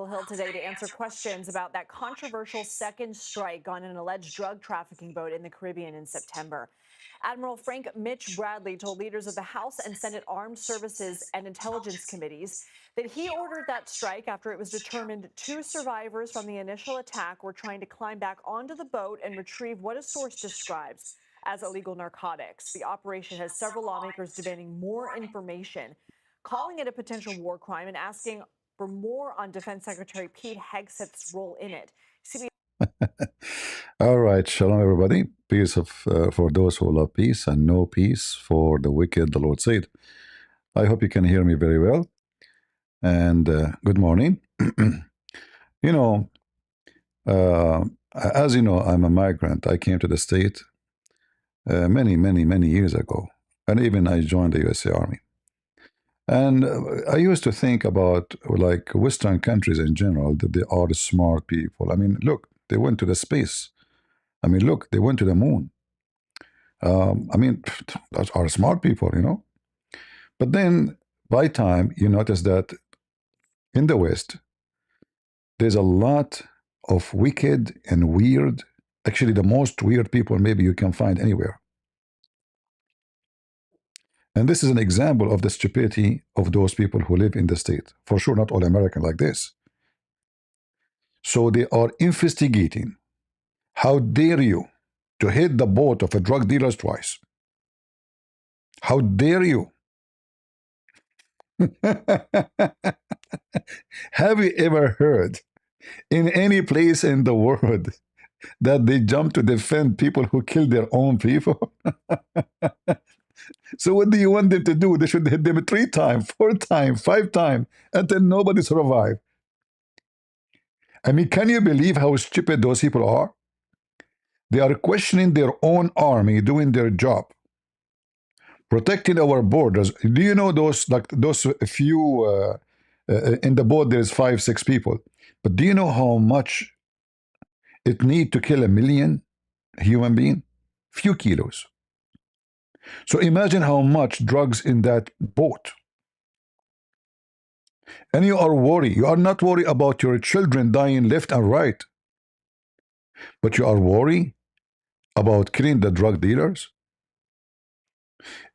Hill today to answer questions about that controversial second strike on an alleged drug trafficking boat in the Caribbean in September. Admiral Frank Mitch Bradley told leaders of the House and Senate Armed Services and Intelligence Committees that he ordered that strike after it was determined two survivors from the initial attack were trying to climb back onto the boat and retrieve what a source describes as illegal narcotics. The operation has several lawmakers demanding more information, calling it a potential war crime and asking for more on Defense Secretary Pete Hegseth's role in it. All right, shalom everybody. Peace for those who love peace, and no peace for the wicked, the Lord said. I hope you can hear me very well. And good morning. you know, uh, as you know, I'm a migrant. I came to the state many years ago, and even I joined the USA Army. And I used to think about like Western countries in general, that they are the smart people. I mean, look, they went to the space. I mean, look, they went to the moon. I mean, those are smart people. But then by time you notice that in the West, there's a lot of wicked and weird, actually the most weird people maybe you can find anywhere. And this is an example of the stupidity of those people who live in the state. For sure, not all American like this. So they are investigating. How dare you to hit the boat of a drug dealer twice? How dare you? Have you ever heard in any place in the world that they jump to defend people who kill their own people? So what do you want them to do? They should hit them 3 times, 4 times, 5 times until nobody survives. I mean, can you believe how stupid those people are? They are questioning their own army doing their job, protecting our borders. Do you know those few in the boat? There's 5, 6 people, but do you know how much it need to kill 1 million human being? Few kilos. So imagine how much drugs in that boat. And you are worried. You are not worried about your children dying left and right, but you are worried about killing the drug dealers.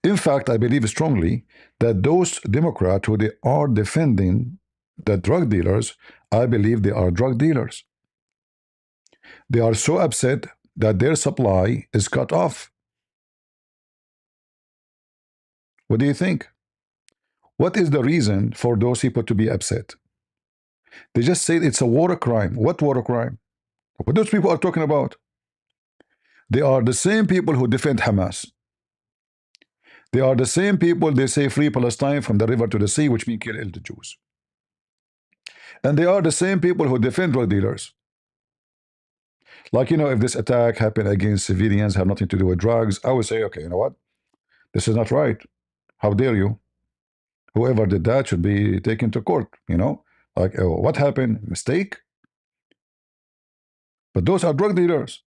In fact, I believe strongly that those Democrats who they are defending the drug dealers, I believe they are drug dealers. They are so upset that their supply is cut off. What do you think? What is the reason for those people to be upset? They just say it's a war crime. What war crime? What those people are talking about? They are the same people who defend Hamas. They are the same people, they say free Palestine from the river to the sea, which means kill all the Jews. And they are the same people who defend drug dealers. Like, if this attack happened against civilians, have nothing to do with drugs, I would say, okay, you know what? This is not right. How dare you? Whoever did that should be taken to court, Like, what happened? Mistake? But those are drug dealers.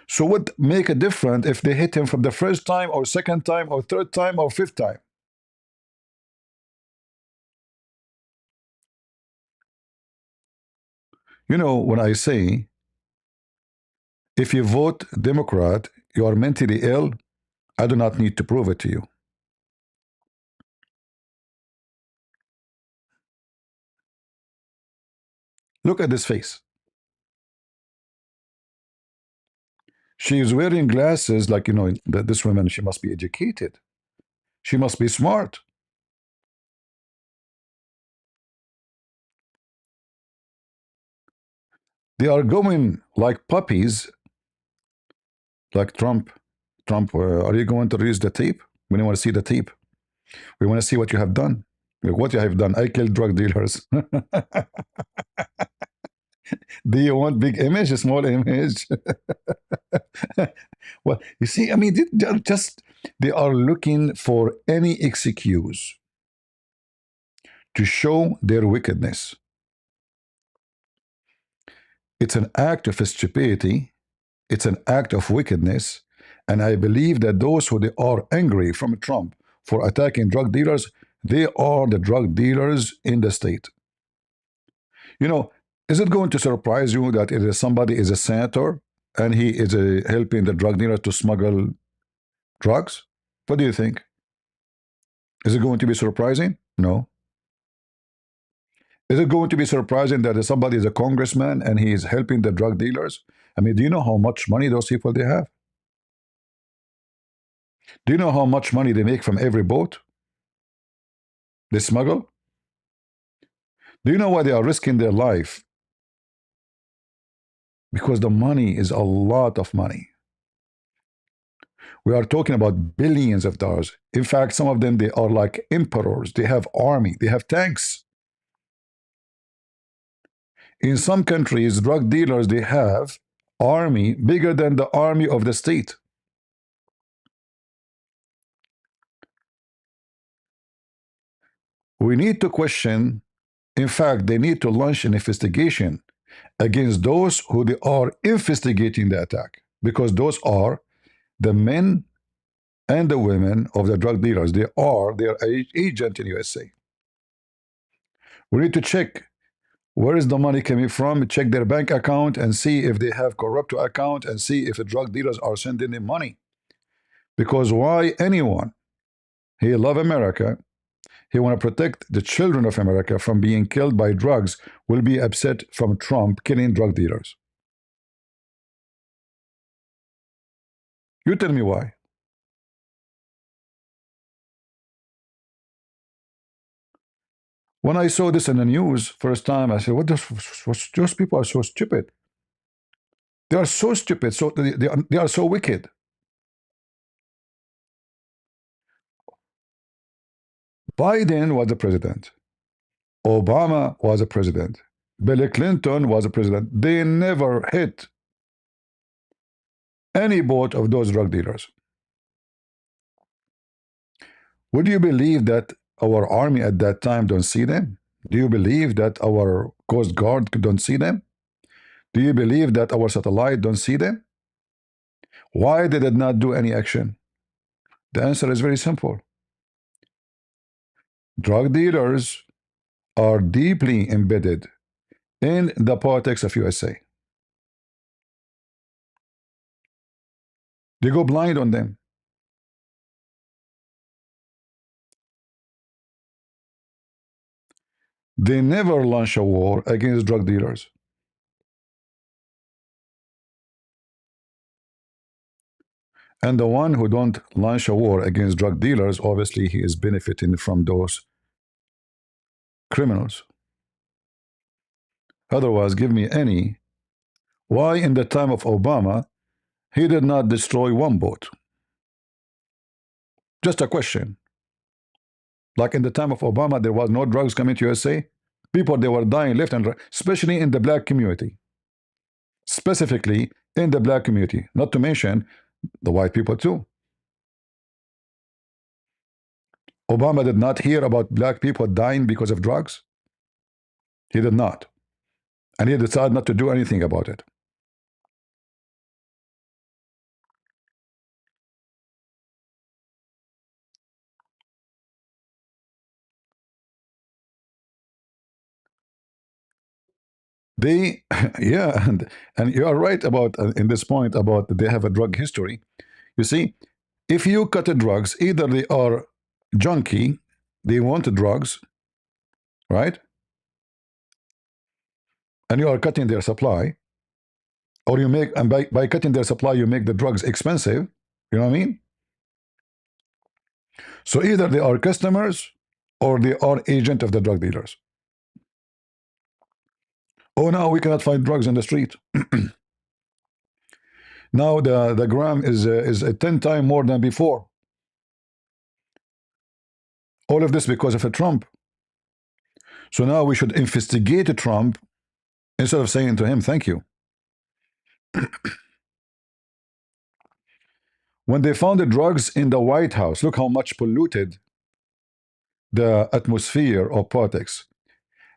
So what make a difference if they hit him from the first time or second time or third time or fifth time? When I say, if you vote Democrat, you are mentally ill, I do not need to prove it to you. Look at this face. She is wearing glasses like, this woman, she must be educated. She must be smart. They are going like puppies, like Trump. Trump, are you going to release the tape? We don't want to see the tape. We want to see what you have done. What you have done. I killed drug dealers. Do you want big image, a small image? Well, you see, I mean, they are looking for any excuse to show their wickedness. It's an act of stupidity. It's an act of wickedness. And I believe that those who they are angry from Trump for attacking drug dealers, they are the drug dealers in the state. You know, is it going to surprise you that it is somebody is a senator and he is helping the drug dealers to smuggle drugs? What do you think? Is it going to be surprising? No. Is it going to be surprising that somebody is a congressman and he is helping the drug dealers? I mean, do you know how much money those people they have? Do you know how much money they make from every boat they smuggle? Do you know why they are risking their life? Because the money is a lot of money. We are talking about billions of dollars. In fact, some of them, they are like emperors. They have army, they have tanks. In some countries, drug dealers, they have army bigger than the army of the state. We need to question. In fact, they need to launch an investigation against those who they are investigating the attack, because those are the men and the women of the drug dealers. They are their agent in USA. We need to check where is the money coming from, check their bank account and see if they have corrupt account and see if the drug dealers are sending them money. Because why anyone, he love America, he want to protect the children of America from being killed by drugs, will be upset from Trump killing drug dealers. You tell me why. When I saw this in the news first time, I said, "What? Those people are so stupid. They are so stupid. So they are so wicked." Biden was the president. Obama was a president. Bill Clinton was a president. They never hit any boat of those drug dealers. Would you believe that our army at that time don't see them? Do you believe that our Coast Guard don't see them? Do you believe that our satellite don't see them? Why they did not do any action? The answer is very simple. Drug dealers are deeply embedded in the politics of USA. They go blind on them. They never launch a war against drug dealers. And the one who don't launch a war against drug dealers, obviously he is benefiting from those criminals. Otherwise, give me any. Why in the time of Obama, he did not destroy one boat? Just a question. Like in the time of Obama, there was no drugs coming to USA. People, they were dying left and right, especially in the black community. Specifically in the black community, not to mention the white people too. Obama did not hear about black people dying because of drugs. He did not. And he decided not to do anything about it. They, yeah, and you are right about in this point about they have a drug history. You see, if you cut the drugs, either they are junkie, they want the drugs, right? And you are cutting their supply, or you make, and by cutting their supply, you make the drugs expensive. You know what I mean? So either they are customers or they are agent of the drug dealers. Oh, now we cannot find drugs in the street. Now the gram is 10 times more than before. All of this because of a Trump. So now we should investigate Trump instead of saying to him, thank you. When they found the drugs in the White House, look how much polluted the atmosphere of politics.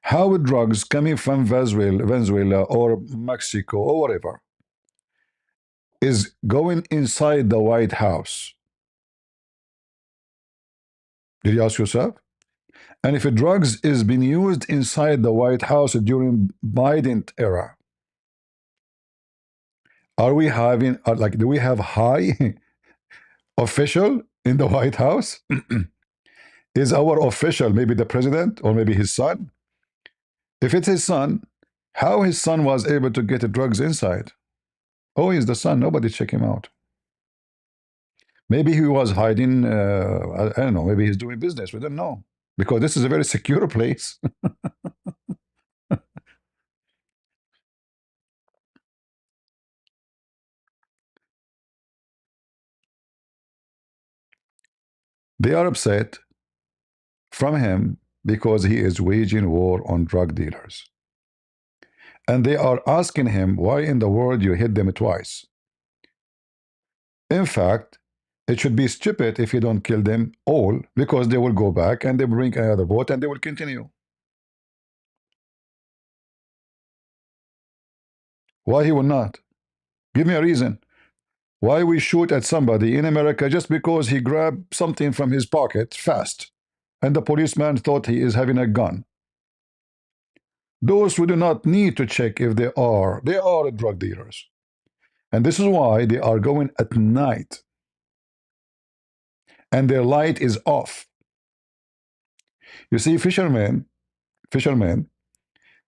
How drugs coming from Venezuela or Mexico or whatever is going inside the White House? Did you ask yourself? And if drugs is being used inside the White House during Biden era, are we having like, do we have high official in the White House? Is our official maybe the president or maybe his son? If it's his son, how his son was able to get the drugs inside? Oh, he's the son. Nobody check him out. Maybe he was hiding. I don't know. Maybe he's doing business. We don't know, because this is a very secure place. They are upset from him because he is waging war on drug dealers. And they are asking him, why in the world you hit them twice? In fact, it should be stupid if you don't kill them all, because they will go back and they bring another boat and they will continue. Why he will not? Give me a reason. Why we shoot at somebody in America just because he grabbed something from his pocket fast and the policeman thought he is having a gun? Those who do not need to check if they are drug dealers. And this is why they are going at night and their light is off. You see, fishermen,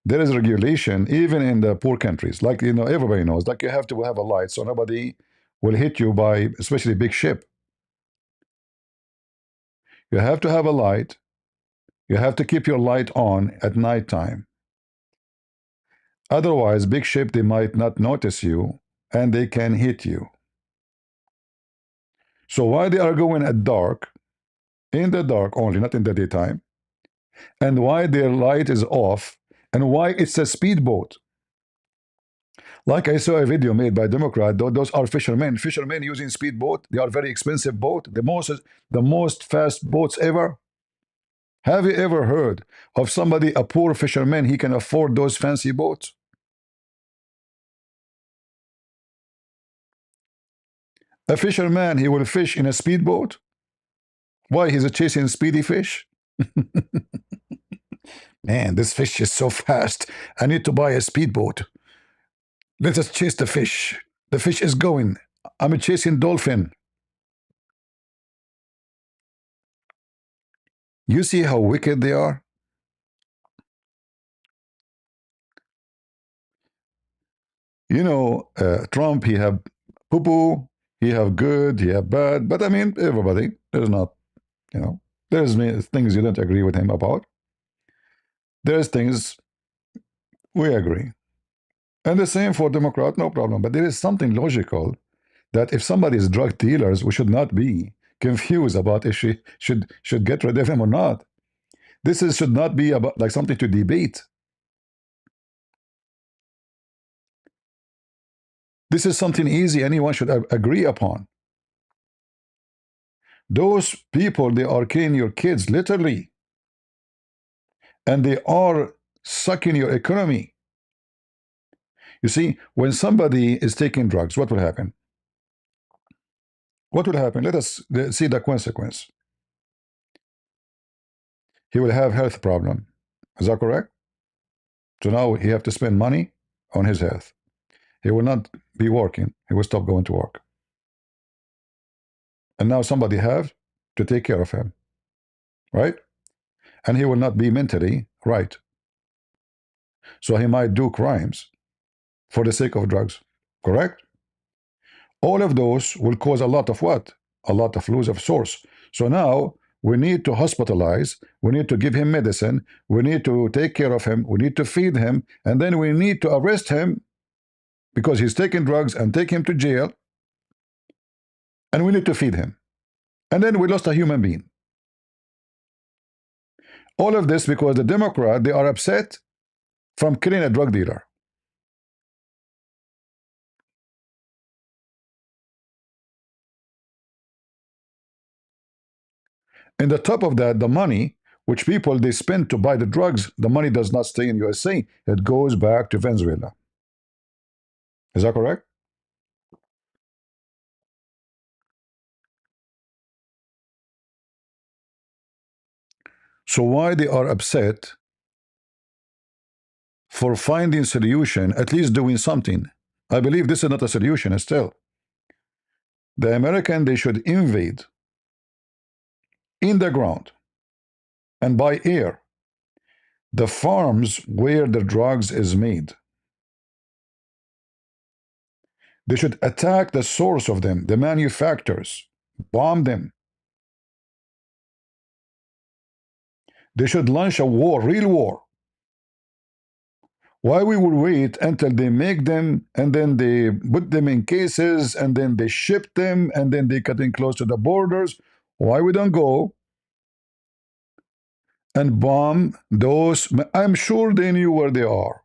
there is regulation even in the poor countries. Like, everybody knows, like, you have to have a light so nobody will hit you by, especially big ship. You have to have a light. You have to keep your light on at night time. Otherwise, big ship, they might not notice you and they can hit you. So why they are going at dark, in the dark only, not in the daytime, and why their light is off, and why it's a speedboat? Like, I saw a video made by Democrat. Those are fishermen using speedboat. They are very expensive boat, the most fast boats ever. Have you ever heard of somebody, a poor fisherman, he can afford those fancy boats? A fisherman, he will fish in a speedboat. Why? He's chasing speedy fish. Man, this fish is so fast. I need to buy a speedboat. Let us chase the fish. The fish is going. I'm chasing dolphin. You see how wicked they are? Trump, he have poo-poo, he have good, he have bad, but I mean, everybody, there's not, there's things you don't agree with him about. There's things we agree. And the same for Democrat, no problem. But there is something logical that if somebody is drug dealers, we should not be confused about if she should get rid of him or not. Should not be about like something to debate. This is something easy anyone should agree upon. Those people, they are killing your kids literally, and they are sucking your economy. You see, when somebody is taking drugs, what will happen? What will happen? Let us see the consequence. He will have health problem. Is that correct? So now he have to spend money on his health. He will not be working. He will stop going to work. And now somebody have to take care of him, right? And he will not be mentally right. So he might do crimes for the sake of drugs, correct? All of those will cause a lot of what? A lot of loss of source. So now we need to hospitalize, we need to give him medicine, we need to take care of him, we need to feed him, and then we need to arrest him because he's taking drugs and take him to jail, and we need to feed him. And then we lost a human being. All of this because the Democrat, they are upset from killing a drug dealer. And the top of that, the money which people they spend to buy the drugs, the money does not stay in USA. It goes back to Venezuela. Is that correct? So why they are upset for finding solution, at least doing something? I believe this is not a solution still. The American, they should invade in the ground and by air the farms where the drugs is made. They should attack the source of them, the manufacturers, bomb them. They should launch a war, real war. Why we will wait until they make them and then they put them in cases and then they ship them and then they cut in close to the borders? Why we don't go and bomb those? I'm sure they knew where they are.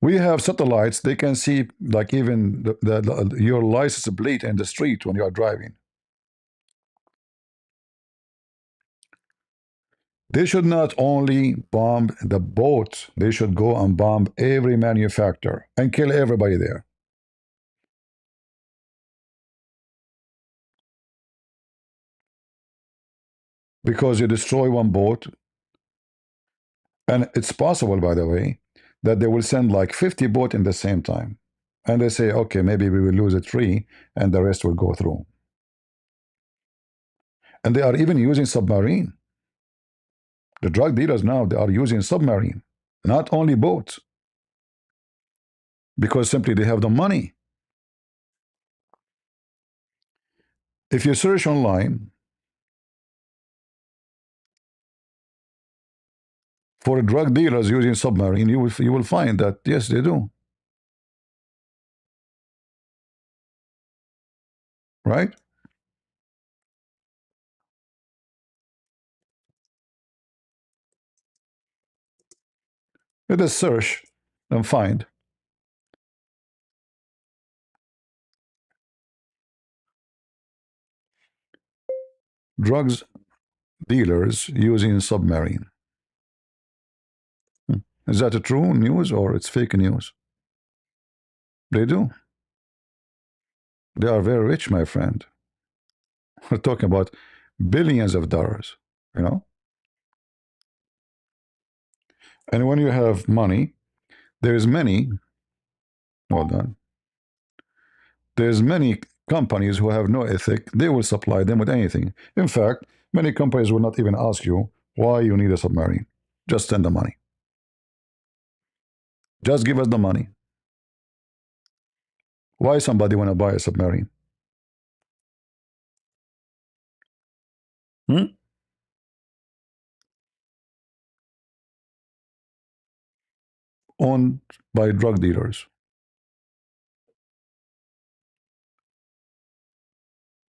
We have satellites, they can see like even your license plate in the street when you are driving. They should not only bomb the boat, they should go and bomb every manufacturer and kill everybody there. Because you destroy one boat, and it's possible, by the way, that they will send like 50 boats in the same time. And they say, okay, maybe we will lose 3 and the rest will go through. And they are even using submarine. The drug dealers now, they are using submarine, not only boats, because simply they have the money. If you search online for drug dealers using submarine, you will find that yes, they do. Right? Let us search and find drugs dealers using submarine. Is that a true news or it's fake news? They do. They are very rich, my friend. We're talking about billions of dollars, you know? And when you have money, there's many, hold on, there's many companies who have no ethic. They will supply them with anything. In fact, many companies will not even ask you why you need a submarine. Just send the money. Just give us the money. Why somebody want to buy a submarine? Owned by drug dealers.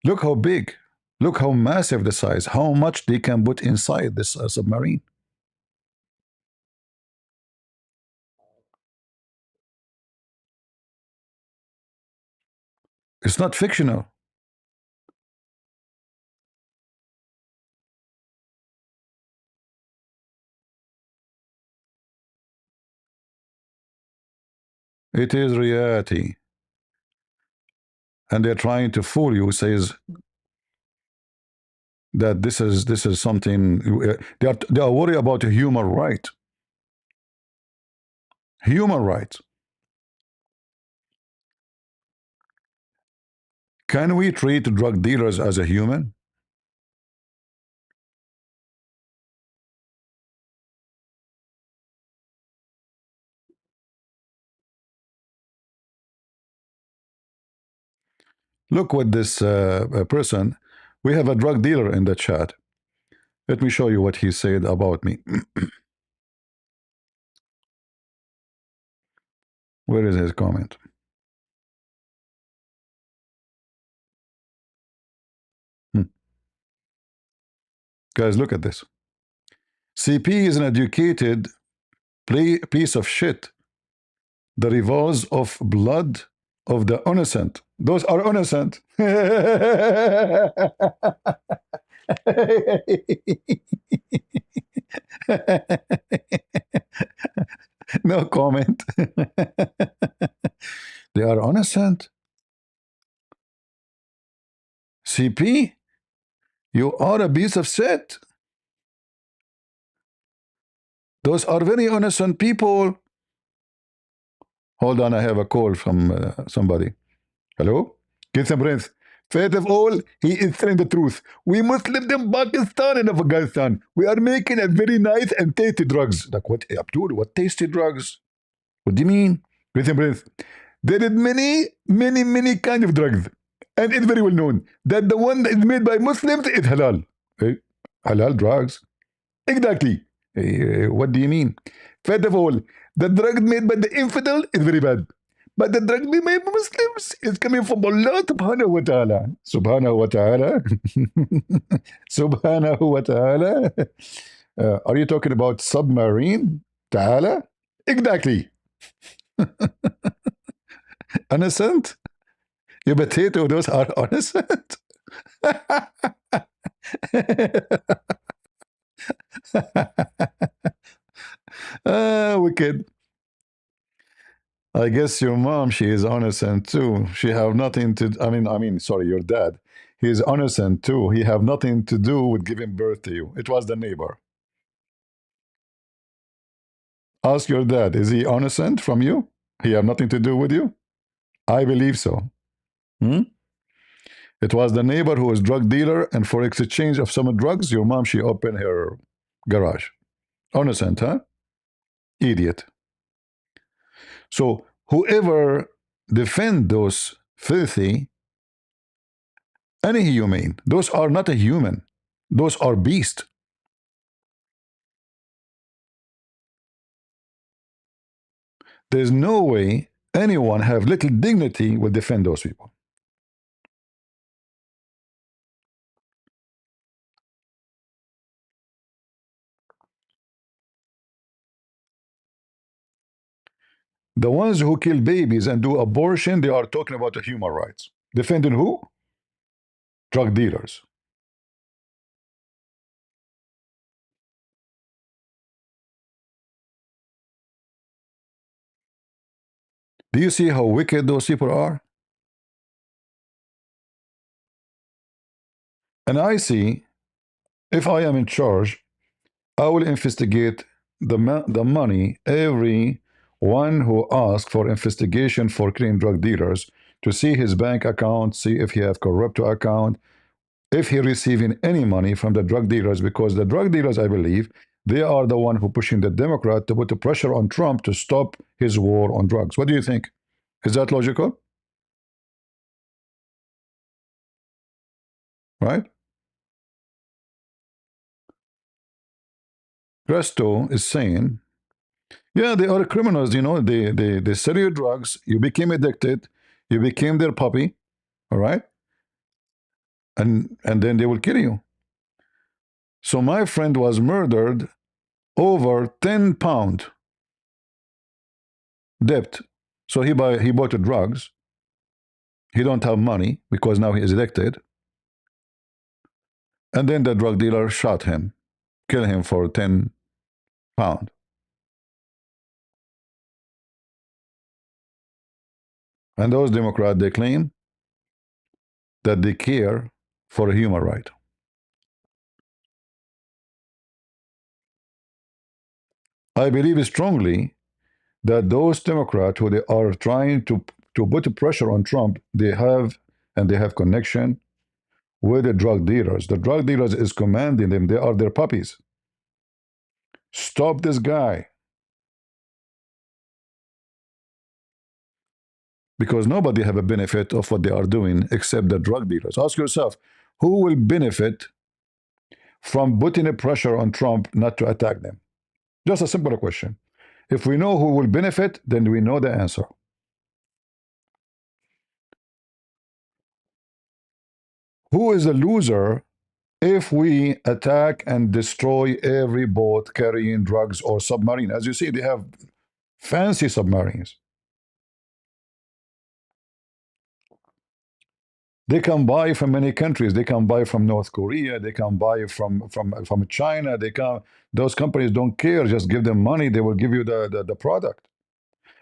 Look how big, look how massive the size, how much they can put inside this submarine. It's not fictional. It is reality. And they're trying to fool you, says that this is something they are worried about human right. Human rights. Can we treat drug dealers as a human? Look what this person, we have a drug dealer in the chat. Let me show you what he said about me. Where is his comment? Guys, look at this. CP is an educated piece of shit. The revolves of blood of the innocent. Those are innocent. No comment. They are innocent. CP? You are a piece of shit. Those are very innocent people. Hold on, I have a call from somebody. Hello? Get some breath. First of all, he is telling the truth. We Muslims in Pakistan and Afghanistan, we are making a very nice and tasty drugs. Like what, Abdul? What tasty drugs? What do you mean? Get some breath. There is many kind of drugs. And it's very well known that the one that is made by Muslims is halal. Eh? Halal drugs? Exactly. What do you mean? First of all, the drug made by the infidel is very bad. But the drug made by Muslims is coming from Allah subhanahu wa ta'ala. Subhanahu wa ta'ala. Subhanahu wa ta'ala. Are you talking about submarine? Ta'ala? Exactly. Innocent? You potato, those are innocent. Wicked. I guess your mom, she is innocent too. She have nothing to, sorry, your dad. He is innocent too. He have nothing to do with giving birth to you. It was the neighbor. Ask your dad, is he innocent from you? He have nothing to do with you? I believe so. It was the neighbor who was drug dealer, and for exchange of some drugs, your mom, she opened her garage. Innocent, huh? Idiot. So whoever defend those filthy, inhumane, those are not a human. Those are beasts. There's no way anyone have little dignity will defend those people. The ones who kill babies and do abortion, they are talking about the human rights. Defending who? Drug dealers. Do you see how wicked those people are? And I see, if I am in charge, I will investigate the money, every one who asks for investigation for clean drug dealers, to see his bank account, see if he have corrupt account, if he receiving any money from the drug dealers, because the drug dealers, I believe, they are the one who pushing the Democrat to put the pressure on Trump to stop his war on drugs. What do you think? Is that logical? Right? Resto is saying, yeah, they are criminals, you know, they sell you drugs, you became addicted, you became their puppy, all right? And then they will kill you. So my friend was murdered over 10 pound debt. So he bought the drugs. He don't have money because now he is addicted. And then the drug dealer shot him, killed him for 10 pound. And those Democrats, they claim that they care for a human right. I believe strongly that those Democrats who they are trying to put pressure on Trump, they have connection with the drug dealers. The drug dealers is commanding them. They are their puppies. Stop this guy. Because nobody have a benefit of what they are doing except the drug dealers. Ask yourself, who will benefit from putting a pressure on Trump not to attack them? Just a simple question. If we know who will benefit, then we know the answer. Who is a loser if we attack and destroy every boat carrying drugs or submarine? As you see, they have fancy submarines. They can buy from many countries. They can buy from North Korea. They can buy from China. They can. Those companies don't care. Just give them money. They will give you the product.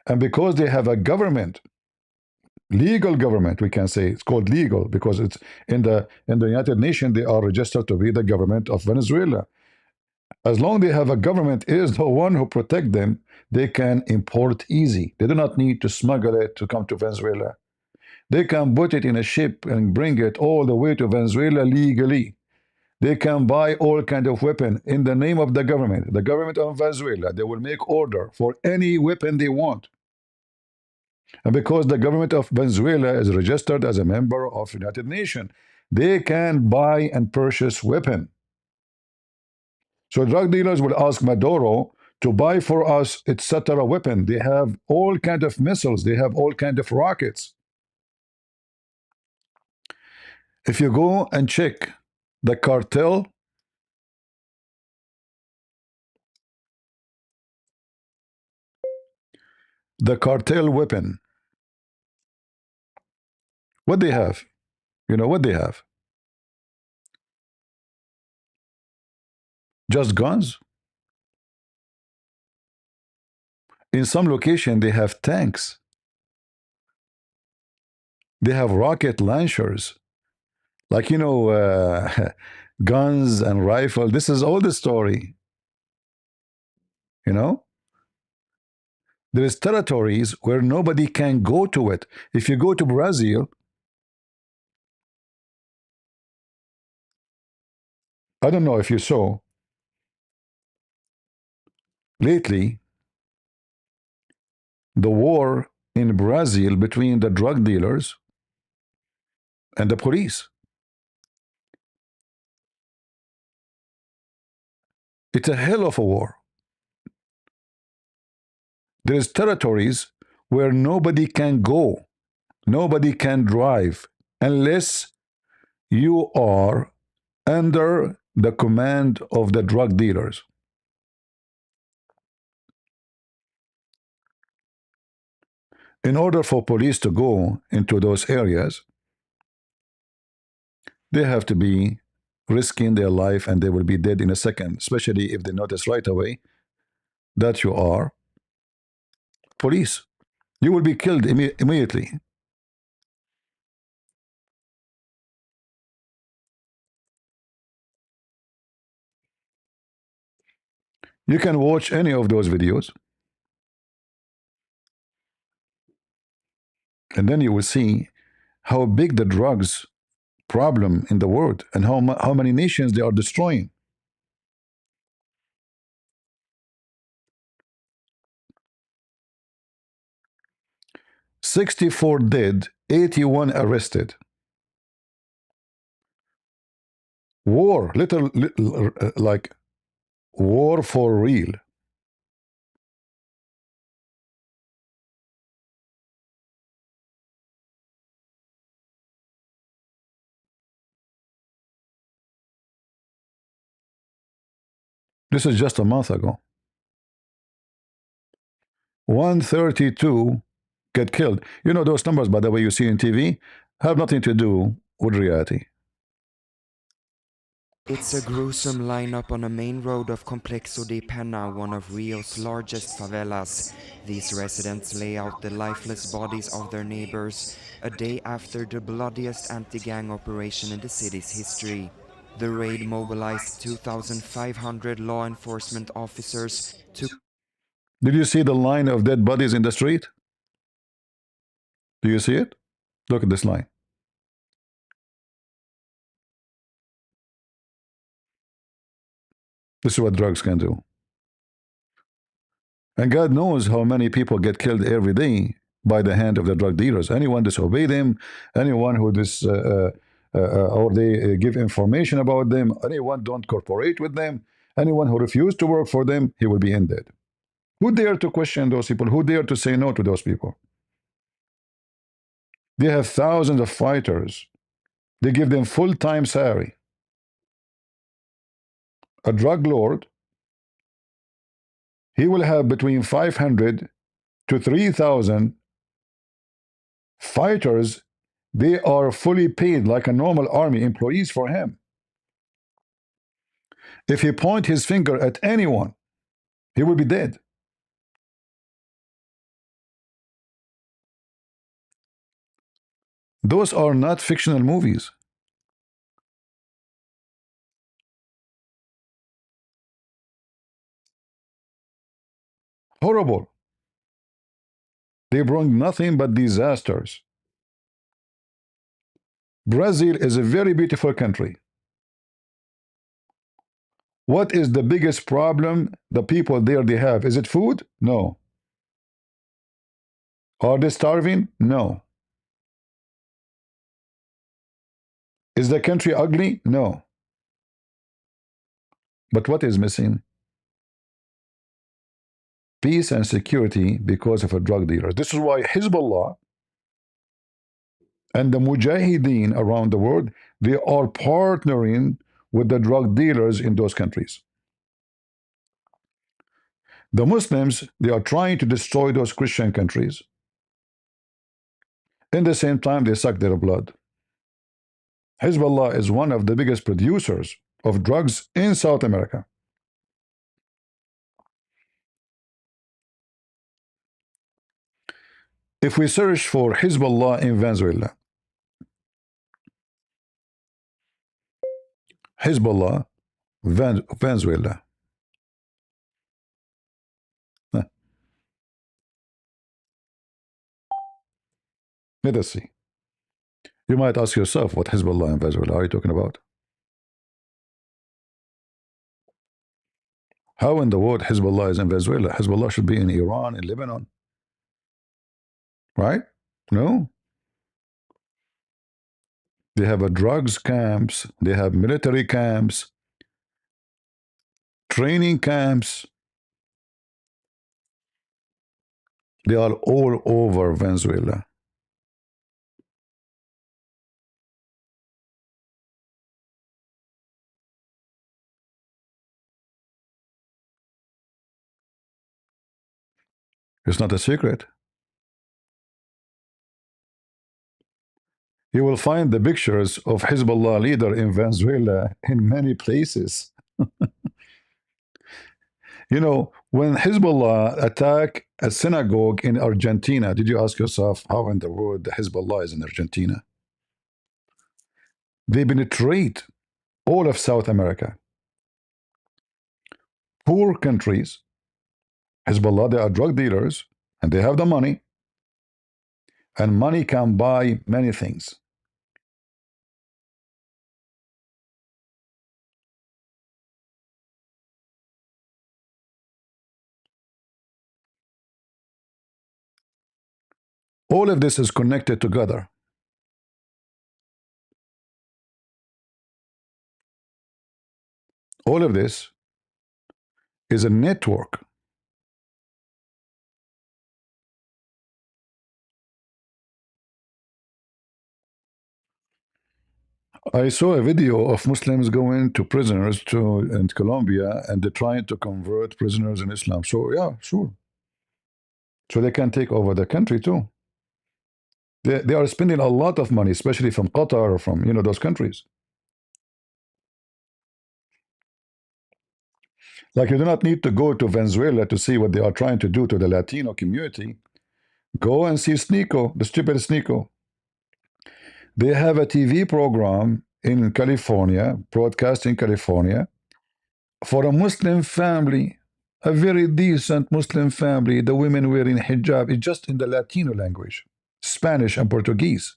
And because they have a government, legal government, we can say. It's called legal because it's in the United Nations, they are registered to be the government of Venezuela. As long they have a government is the one who protect them, they can import easy. They do not need to smuggle it to come to Venezuela. They can put it in a ship and bring it all the way to Venezuela legally. They can buy all kind of weapon in the name of the government of Venezuela. They will make order for any weapon they want. And because the government of Venezuela is registered as a member of United Nations, they can buy and purchase weapon. So drug dealers will ask Maduro to buy for us, etc. weapon. They have all kind of missiles. They have all kind of rockets. If you go and check the cartel, weapon, what they have, you know what they have? Just guns. In some location, they have tanks. They have rocket launchers. Like, guns and rifle. This is all the story. You know? There is territories where nobody can go to it. If you go to Brazil, I don't know if you saw, lately, the war in Brazil between the drug dealers and the police. It's a hell of a war. There is territories where nobody can go, nobody can drive, unless you are under the command of the drug dealers. In order for police to go into those areas, they have to be risking their life and they will be dead in a second, especially if they notice right away that you are police. You will be killed immediately. You can watch any of those videos and then you will see how big the drugs problem in the world and how many nations they are destroying. "64 dead, 81 arrested." War, little like war for real. This is just a month ago. 132 get killed. You know, those numbers, by the way, you see on TV have nothing to do with reality. It's a gruesome lineup on a main road of Complexo de Pena, one of Rio's largest favelas. These residents lay out the lifeless bodies of their neighbors a day after the bloodiest anti-gang operation in the city's history. The raid mobilized 2,500 law enforcement officers to... Did you see the line of dead bodies in the street? Do you see it? Look at this line. This is what drugs can do. And God knows how many people get killed every day by the hand of the drug dealers. Anyone disobey them, anyone who or they give information about them, anyone don't cooperate with them, anyone who refuse to work for them, he will be ended. Who dare to question those people? Who dare to say no to those people? They have thousands of fighters. They give them full-time salary. A drug lord, he will have between 500 to 3,000 fighters. They are fully paid like a normal army employees for him. If he point his finger at anyone, he will be dead. Those are not fictional movies. Horrible. They bring nothing but disasters. Brazil is a very beautiful country. What is the biggest problem the people there they have? Is it food? No. Are they starving? No. Is the country ugly? No. But what is missing? Peace and security because of a drug dealer. This is why Hezbollah and the Mujahideen around the world, they are partnering with the drug dealers in those countries. The Muslims, they are trying to destroy those Christian countries. In the same time, they suck their blood. Hezbollah is one of the biggest producers of drugs in South America. If we search for Hezbollah in Venezuela, Hezbollah, Venezuela. Let us see. You might ask yourself, what Hezbollah in Venezuela are you talking about? How in the world Hezbollah is in Venezuela? Hezbollah should be in Iran, in Lebanon. Right? No. They have a drugs camps, they have military camps, training camps. They are all over Venezuela. It's not a secret. You will find the pictures of Hezbollah leader in Venezuela in many places. You know, when Hezbollah attack a synagogue in Argentina, did you ask yourself how in the world the Hezbollah is in Argentina? They penetrate all of South America. Poor countries, Hezbollah, they are drug dealers, and they have the money, and money can buy many things. All of this is connected together. All of this is a network. I saw a video of Muslims going to prisoners in Colombia, and they're trying to convert prisoners in Islam. So yeah, sure. So they can take over the country too. They are spending a lot of money, especially from Qatar or from those countries. Like, you do not need to go to Venezuela to see what they are trying to do to the Latino community. Go and see Sneeko, the stupid Sneeko. They have a TV program in California, broadcast in California, for a Muslim family, a very decent Muslim family. The women wearing hijab. It's just in the Latino language, Spanish and Portuguese,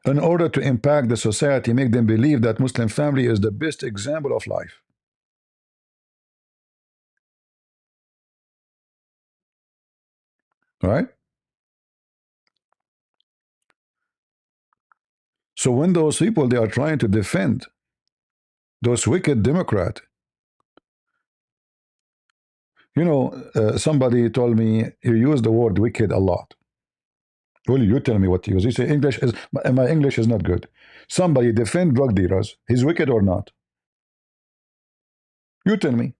in order to impact the society, make them believe that Muslim family is the best example of life. Right? So when those people, they are trying to defend those wicked Democrats, somebody told me you use the word wicked a lot. Well, you tell me what to use. You say my English is not good. Somebody defend drug dealers. He's wicked or not? You tell me.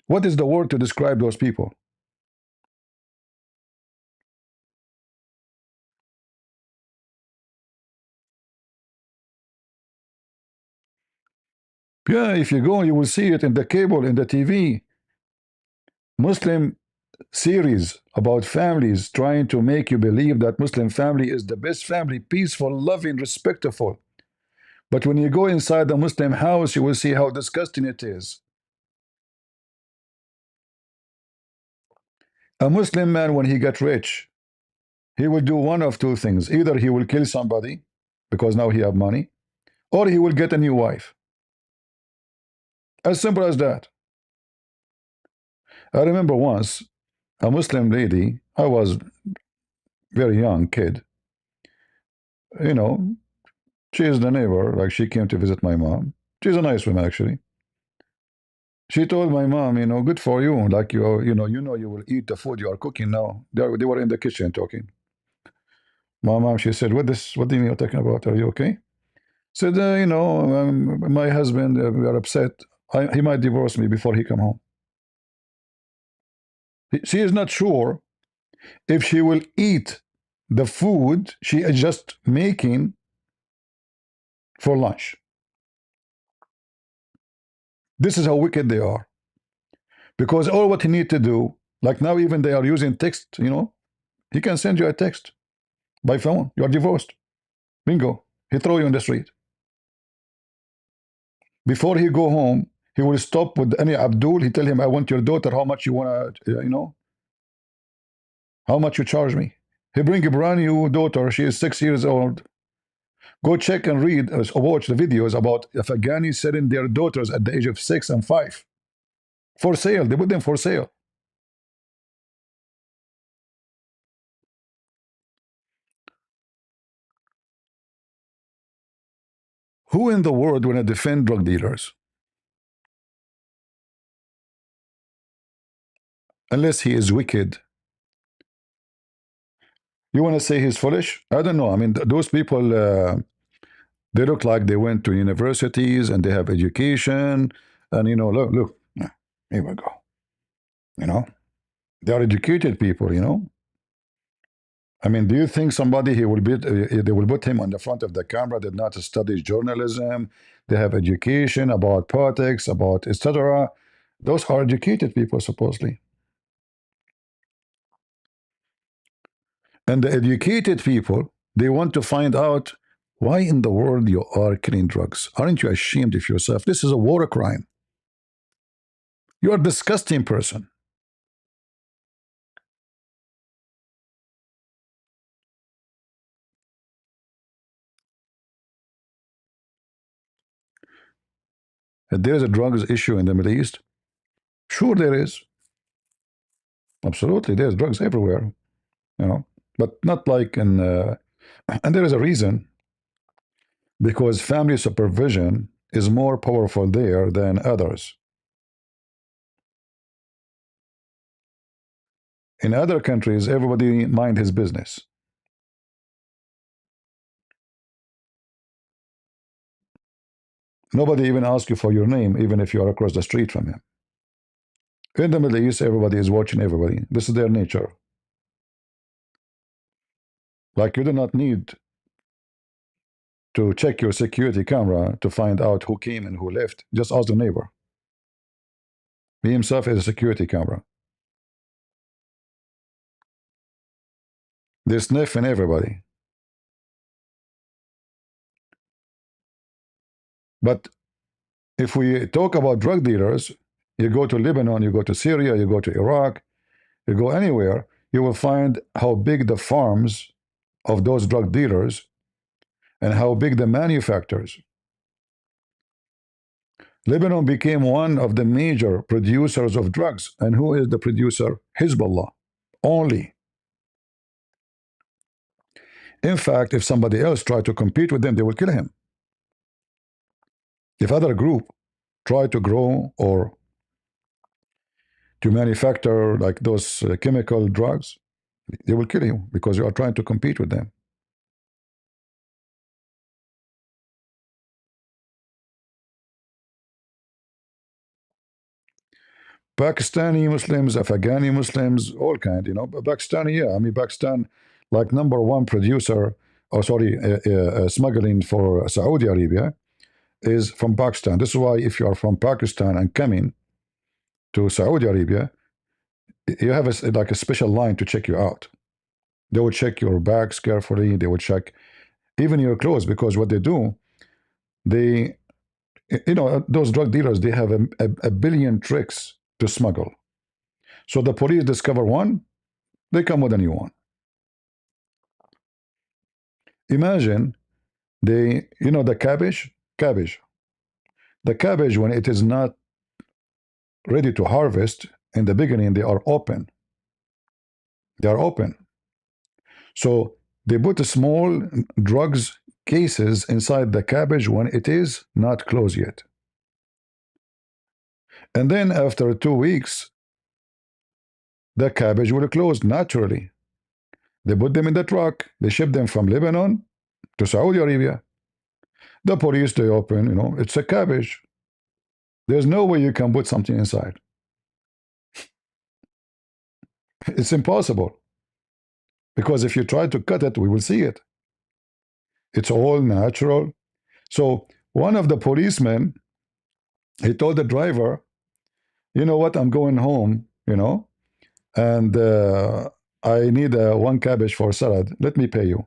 What is the word to describe those people? Yeah, if you go, you will see it in the cable, in the TV. Muslim series about families trying to make you believe that Muslim family is the best family, peaceful, loving, respectful. But when you go inside the Muslim house, you will see how disgusting it is. A Muslim man, when he gets rich, he will do one of two things. Either he will kill somebody because now he have money, or he will get a new wife. As simple as that. I remember once a Muslim lady, I was very young kid, you know, she is the neighbor, like she came to visit my mom. She's a nice woman, actually. She told my mom, good for you, like you will eat the food you are cooking now. They were in the kitchen talking. My mom, she said, what do you mean you're talking about? Are you okay? Said, my husband, we are upset. He might divorce me before he come home. She is not sure if she will eat the food she is just making for lunch. This is how wicked they are. Because all what he need to do, like now even they are using text, he can send you a text by phone. You are divorced. Bingo. He throw you in the street. Before he go home, he will stop with any Abdul. He tell him, I want your daughter. How much you want to, how much you charge me? He bring a brand new daughter. She is 6 years old. Go check and read, watch the videos about Afghanis selling their daughters at the age of 6 and 5 for sale. They put them for sale. Who in the world want to defend drug dealers? Unless he is wicked. You want to say he's foolish? I don't know. I mean, those people, they look like they went to universities and they have education. And, look, here we go. They are educated people. I mean, do you think somebody they will put him on the front of the camera did not study journalism? They have education about politics, about etc. Those are educated people, supposedly. And the educated people, they want to find out why in the world you are killing drugs. Aren't you ashamed of yourself? This is a war crime. You are a disgusting person. There is a drugs issue in the Middle East. Sure, there is. Absolutely, there's drugs everywhere. But not like in. And there is a reason. Because family supervision is more powerful there than others. In other countries, everybody mind his business. Nobody even asks you for your name, even if you are across the street from him. In the Middle East, everybody is watching everybody. This is their nature. Like you do not need to check your security camera to find out who came and who left. Just ask the neighbor. He himself is a security camera. They sniff in everybody. But if we talk about drug dealers, you go to Lebanon, you go to Syria, you go to Iraq, you go anywhere, you will find how big the farms of those drug dealers and how big the manufacturers. Lebanon became one of the major producers of drugs. And who is the producer? Hezbollah. Only. In fact, if somebody else tried to compete with them, they will kill him. If other group try to grow or to manufacture like those chemical drugs, they will kill you because you are trying to compete with them. Pakistani Muslims, Afghani Muslims, all kind, Pakistani, yeah. I mean, Pakistan, like #1 producer, smuggling for Saudi Arabia is from Pakistan. This is why if you are from Pakistan and coming to Saudi Arabia, you have like a special line to check you out. They will check your bags carefully. They will check even your clothes, because what they do, they, those drug dealers, they have a billion tricks to smuggle. So the police discover one, they come with a new one. Imagine the cabbage. The cabbage, when it is not ready to harvest, in the beginning, they are open. They are open. So they put small drugs cases inside the cabbage when it is not closed yet. And then after 2 weeks, the cabbage will close naturally. They put them in the truck. They ship them from Lebanon to Saudi Arabia. The police, they open, it's a cabbage. There's no way you can put something inside. It's impossible. Because if you try to cut it, we will see it. It's all natural. So one of the policemen, he told the driver, you know what, I'm going home, and I need one cabbage for salad. Let me pay you.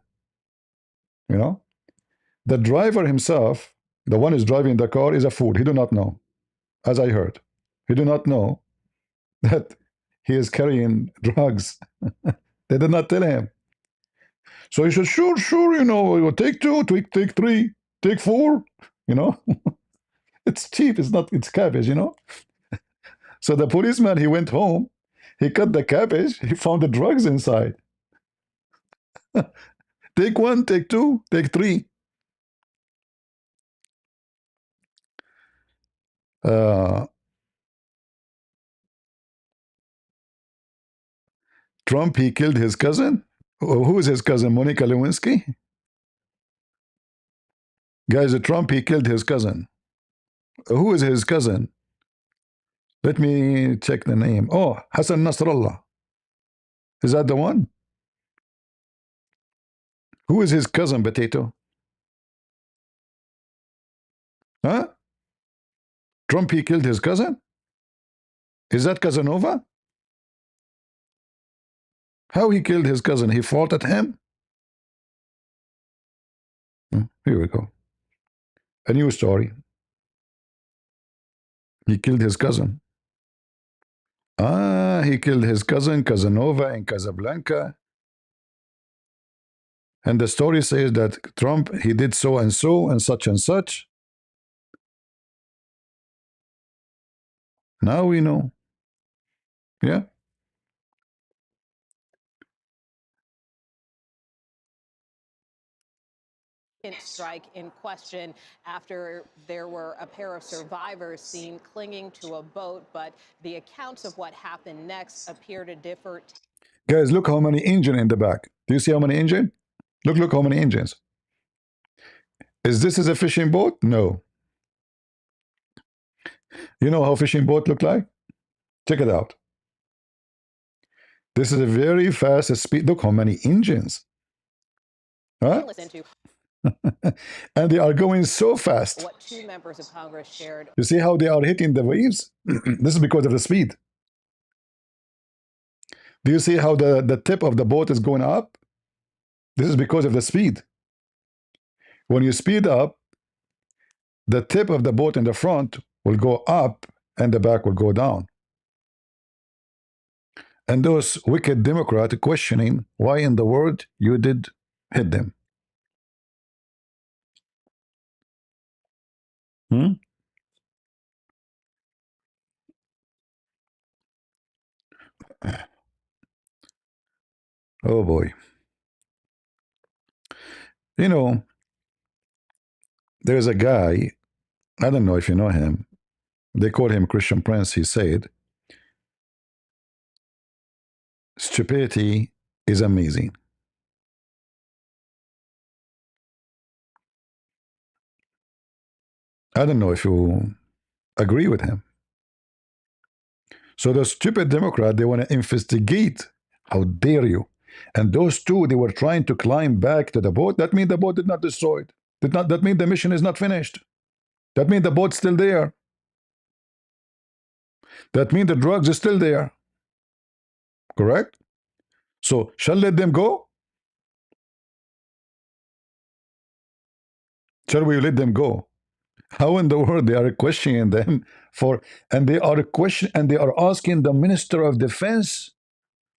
The driver himself, the one who's driving the car, is a fool. He do not know, as I heard. He do not know that he is carrying drugs. They did not tell him. So he said, sure, take two, take three, take four, It's cheap, it's cabbage, So the policeman, he went home, he cut the cabbage, he found the drugs inside. Take one, take two, take three. Trump, he killed his cousin? Who is his cousin? Monica Lewinsky? Guys, Trump, he killed his cousin. Who is his cousin? Let me check the name. Oh, Hassan Nasrallah. Is that the one? Who is his cousin, Potato? Huh? Trump, he killed his cousin? Is that Casanova? How he killed his cousin? He fought at him? Here we go. A new story. He killed his cousin. He killed his cousin, Casanova, in Casablanca. And the story says that Trump, he did so and so and such and such. Now we know. Yeah. Strike in question after there were a pair of survivors seen clinging to a boat, but the accounts of what happened next appear to differ. Guys, look how many engines in the back. Do you see how many engines? Look how many engines. Is this a fishing boat? No. You know how fishing boat look like? Check it out. This is a very fast speed. Look how many engines. Huh? And they are going so fast. What two members of Congress shared. You see how they are hitting the waves? This is because of the speed. Do you see how the tip of the boat is going up? This is because of the speed. When you speed up, the tip of the boat in the front will go up and the back will go down. And those wicked Democrats questioning why in the world you did hit them. Oh boy. There's a guy, I don't know if you know him, they call him Christian Prince. He said, stupidity is amazing. I don't know if you agree with him. So the stupid Democrat, they want to investigate. How dare you? And those two, they were trying to climb back to the boat. That means the boat did not destroyed. That means the mission is not finished. That means the boat's still there. That means the drugs are still there. Correct? So shall let them go? Shall we let them go? How in the world they are questioning them for, and they are asking the Minister of Defense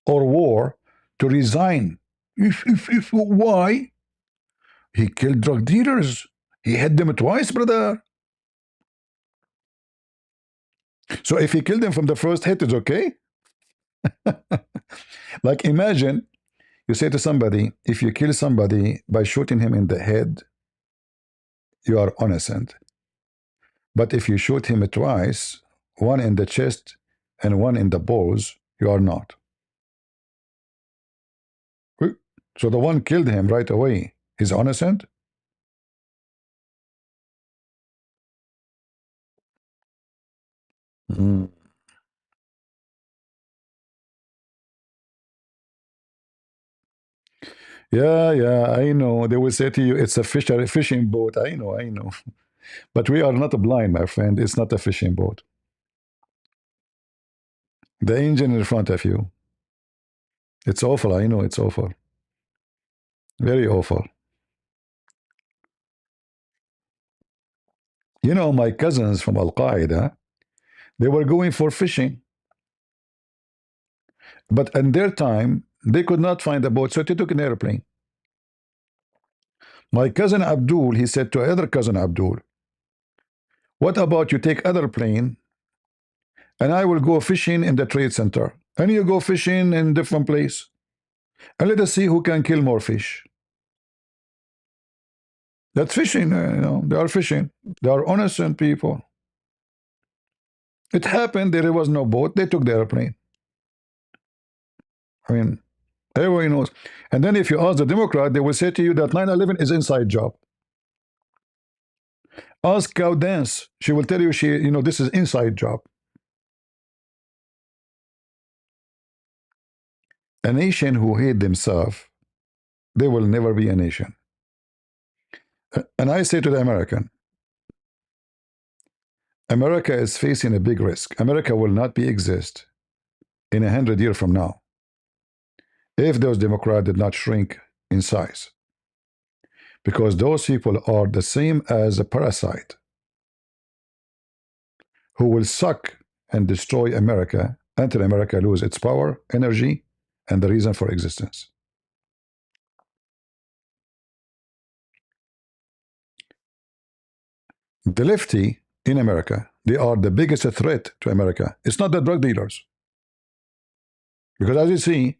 or War to resign. If why? He killed drug dealers. He hit them twice, brother. So if he killed them from the first hit, it's okay. Like imagine you say to somebody, if you kill somebody by shooting him in the head, you are innocent. But if you shoot him twice, one in the chest and one in the balls, you are not. So the one killed him right away. He's innocent? Mm. Yeah, I know. They will say to you, it's a fishing boat. I know. But we are not blind, my friend. It's not a fishing boat. The engine in front of you. It's awful. I know it's awful. Very awful. You know, my cousins from Al Qaeda, they were going for fishing. But in their time, they could not find a boat, so they took an airplane. My cousin Abdul, he said to other cousin Abdul, what about you take other plane and I will go fishing in the trade center and you go fishing in different place and let us see who can kill more fish. That's fishing, they are fishing. They are innocent people. It happened, there was no boat, they took the airplane. I mean, everybody knows. And then if you ask the Democrat, they will say to you that 9/11 is inside job. Ask Cow Dance, she will tell you this is inside job. A nation who hate themselves, they will never be a nation. And I say to the America is facing a big risk. America will not be exist in 100 years from now if those Democrats did not shrink in size. Because those people are the same as a parasite who will suck and destroy America until America lose its power, energy, and the reason for existence. The lefty in America, they are the biggest threat to America. It's not the drug dealers. Because as you see,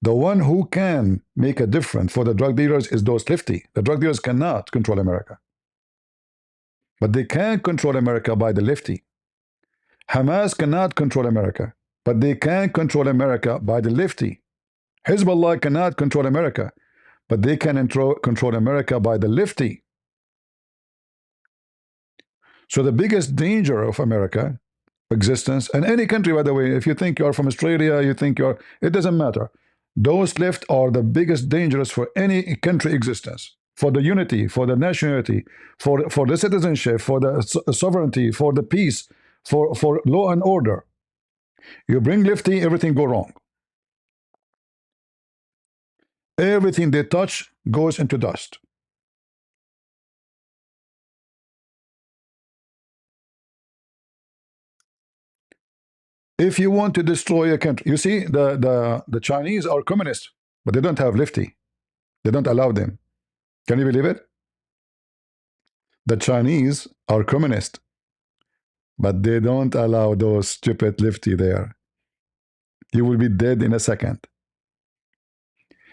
the one who can make a difference for the drug dealers is those lefty. The drug dealers cannot control America. But they can control America by the lefty. Hamas cannot control America, but they can control America by the lefty. Hezbollah cannot control America, but they can control America by the lefty. So the biggest danger of America existence, and any country, by the way, if you think you're from Australia, you think it doesn't matter. Those left are the biggest dangers for any country existence, for the unity, for the nationality, for the citizenship, for the sovereignty, for the peace, for law and order. You bring lefty, everything go wrong. Everything they touch goes into dust. If you want to destroy a country, you see, the Chinese are communist, but they don't have lefty. They don't allow them. Can you believe it? The Chinese are communist, but they don't allow those stupid lefty there. You will be dead in a second.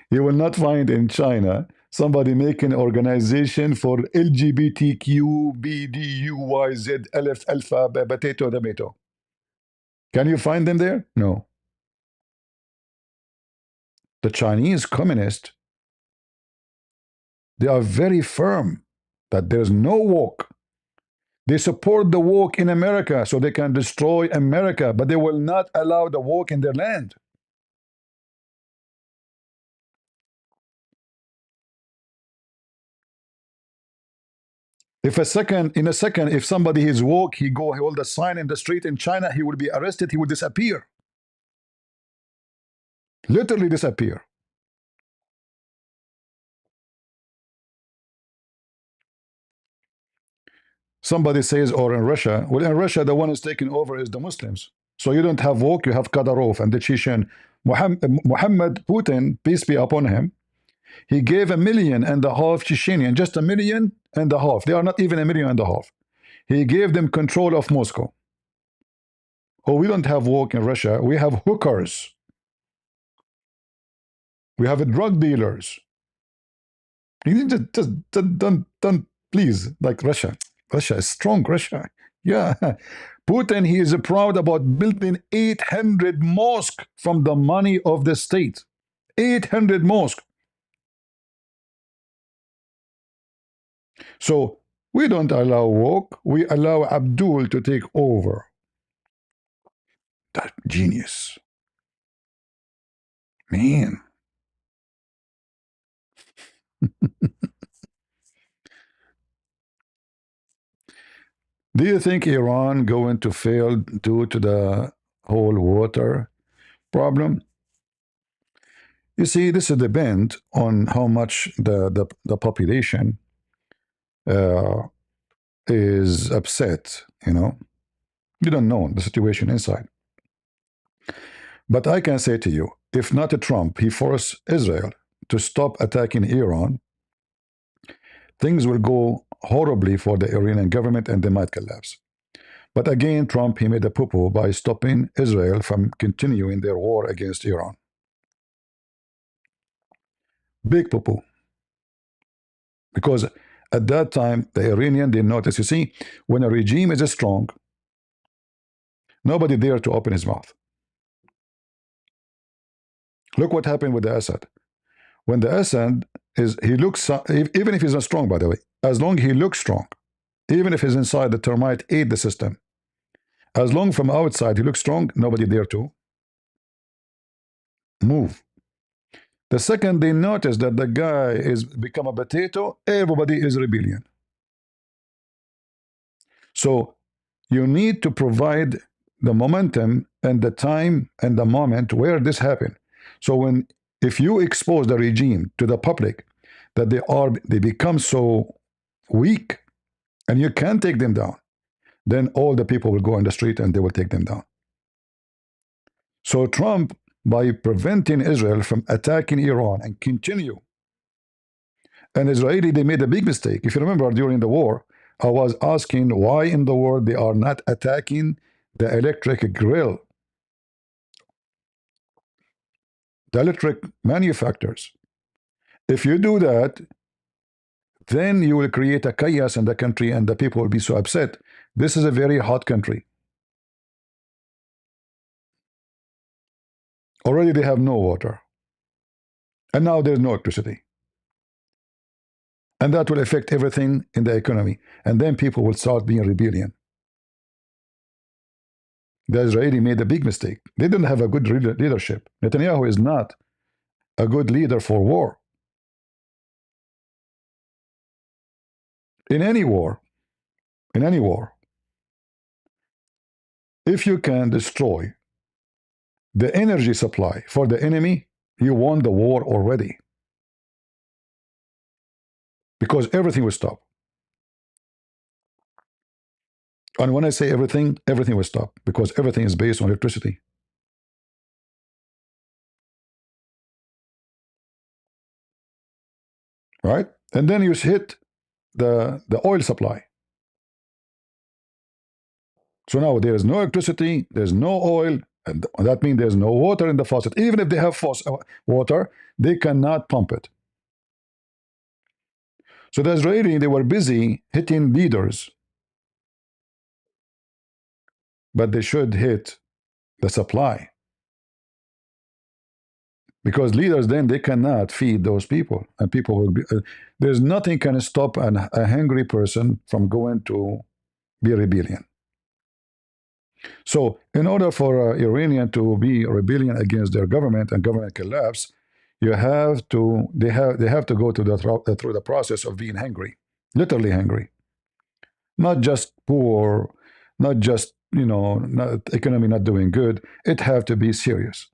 You will not find in China somebody making an organization for LGBTQ, BDUYZ, alpha, potato, tomato. Can you find them there? No. The Chinese communists, they are very firm that there's no woke. They support the woke in America so they can destroy America, but they will not allow the woke in their land. In a second, if somebody is woke, he hold a sign in the street in China, he will be arrested, he will disappear. Literally disappear. Somebody says, or in Russia, well, in Russia, the one who's taking over is the Muslims. So you don't have Wok, you have Kadyrov and the Chechen. Muhammad Putin, peace be upon him, he gave 1.5 million Chechenian, just 1.5 million. They are not even 1.5 million. He gave them control of Moscow. Oh, we don't have Wok in Russia. We have hookers. We have drug dealers. You just don't, please, like Russia. Russia is strong, Russia. Yeah. Putin, he is proud about building 800 mosques from the money of the state. 800 mosques. So we don't allow Wok, we allow Abdul to take over. That genius. Man. Do you think Iran going to fail due to the whole water problem? You see, this depends on how much the population is upset, you know. You don't know the situation inside. But I can say to you, if not Trump, he forced Israel to stop attacking Iran, things will go horribly for the Iranian government and they might collapse. But again, Trump, he made a poo-poo by stopping Israel from continuing their war against Iran. Big poo-poo. Because at that time, the Iranian didn't notice. You see, when a regime is strong, nobody dare to open his mouth. Look what happened with the Assad. When the Assad is, he looks, even if he's not strong, by the way, as long as he looks strong, even if he's inside, the termite ate the system. As long from outside he looks strong, nobody dare to move. The second they notice that the guy is become a potato, everybody is rebellion. So you need to provide the momentum and the time and the moment where this happened. So if you expose the regime to the public that they become so weak and you can't take them down, then all the people will go in the street and they will take them down. So Trump, by preventing Israel from attacking Iran and continue, and Israeli, they made a big mistake. If you remember, during the war, I was asking why in the world they are not attacking the electric grill, the electric manufacturers. If you do that, then you will create a chaos in the country and the people will be so upset. This is a very hot country. Already they have no water. And now there's no electricity. And that will affect everything in the economy. And then people will start being rebellion. The Israeli made a big mistake. They didn't have a good leadership. Netanyahu is not a good leader for war. In any war, if you can destroy the energy supply for the enemy, you won the war already. Because everything will stop. And when I say everything, everything will stop. Because everything is based on electricity. Right? And then you hit the oil supply. So now there is no electricity, there's no oil, and that means there's no water in the faucet. Even if they have water, they cannot pump it. So the Israeli, they were busy hitting leaders, but they should hit the supply. Because leaders, then they cannot feed those people, and people will be. There's nothing can stop a hungry person from going to be rebellion. So, in order for Iranian to be rebellion against their government and government collapse, you have to. They have to go through the process of being hungry, literally hungry, not just poor, not just economy not doing good. It have to be serious.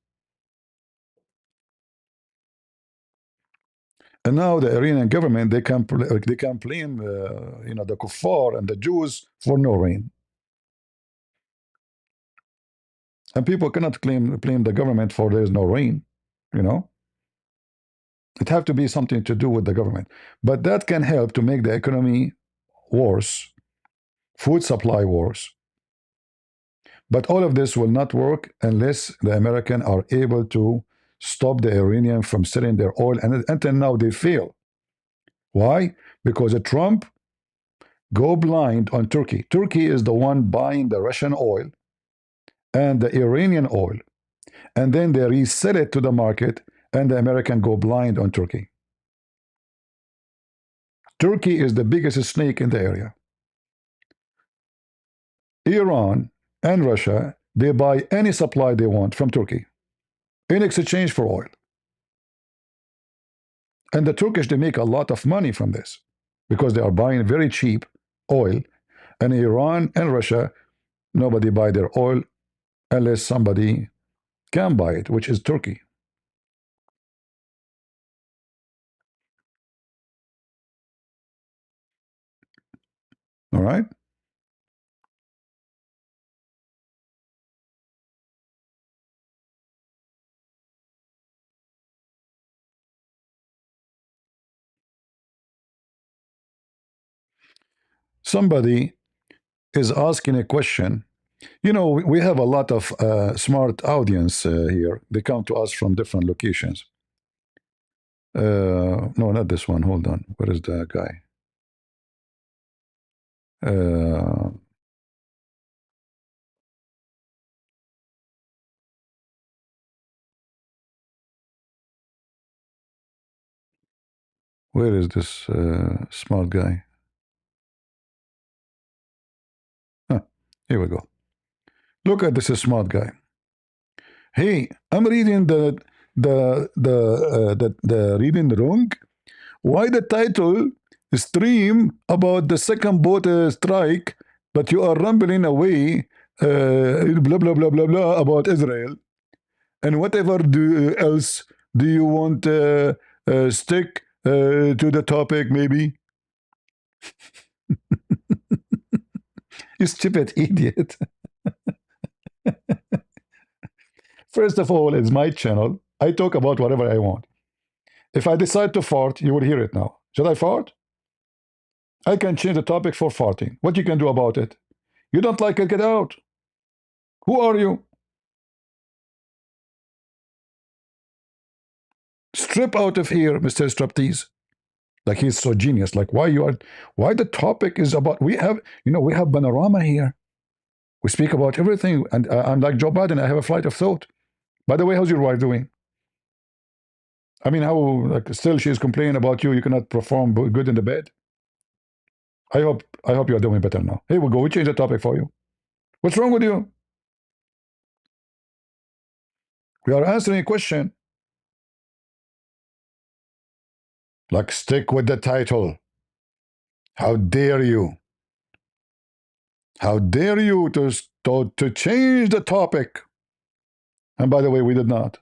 And now the Iranian government, they can blame the kuffar and the Jews for no rain. And people cannot blame the government for there is no rain. It have to be something to do with the government. But that can help to make the economy worse, food supply worse. But all of this will not work unless the Americans are able to stop the Iranian from selling their oil. And until now, they fail. Why? Because Trump go blind on Turkey. Turkey is the one buying the Russian oil and the Iranian oil. And then they resell it to the market, and the American go blind on Turkey. Turkey is the biggest snake in the area. Iran and Russia, they buy any supply they want from Turkey in exchange for oil. And the Turkish, they make a lot of money from this because they are buying very cheap oil. And Iran and Russia, nobody buy their oil unless somebody can buy it, which is Turkey. All right? Somebody is asking a question. We have a lot of smart audience here. They come to us from different locations. No, not this one. Hold on. Where is the guy? Where is this smart guy? Here we go. Look at this smart guy. Hey, I'm reading the reading wrong. Why the title stream about the second boat strike, but you are rambling away blah blah blah blah blah about Israel, and whatever else do you want stick to the topic maybe? You stupid idiot. First of all, it's my channel. I talk about whatever I want. If I decide to fart, you will hear it now. Should I fart? I can change the topic for farting. What you can do about it? You don't like it, get out. Who are you? Strip out of here, Mr. Striptease. Like he's so genius. Like why the topic is about, we have panorama here. We speak about everything. And I'm like Joe Biden, I have a flight of thought. By the way, how's your wife doing? I mean, how still she's complaining about you cannot perform good in the bed? I hope you are doing better now. Here we go. We change the topic for you. What's wrong with you? We are answering a question. Like, stick with the title. How dare you? How dare you to change the topic? And by the way, we did not.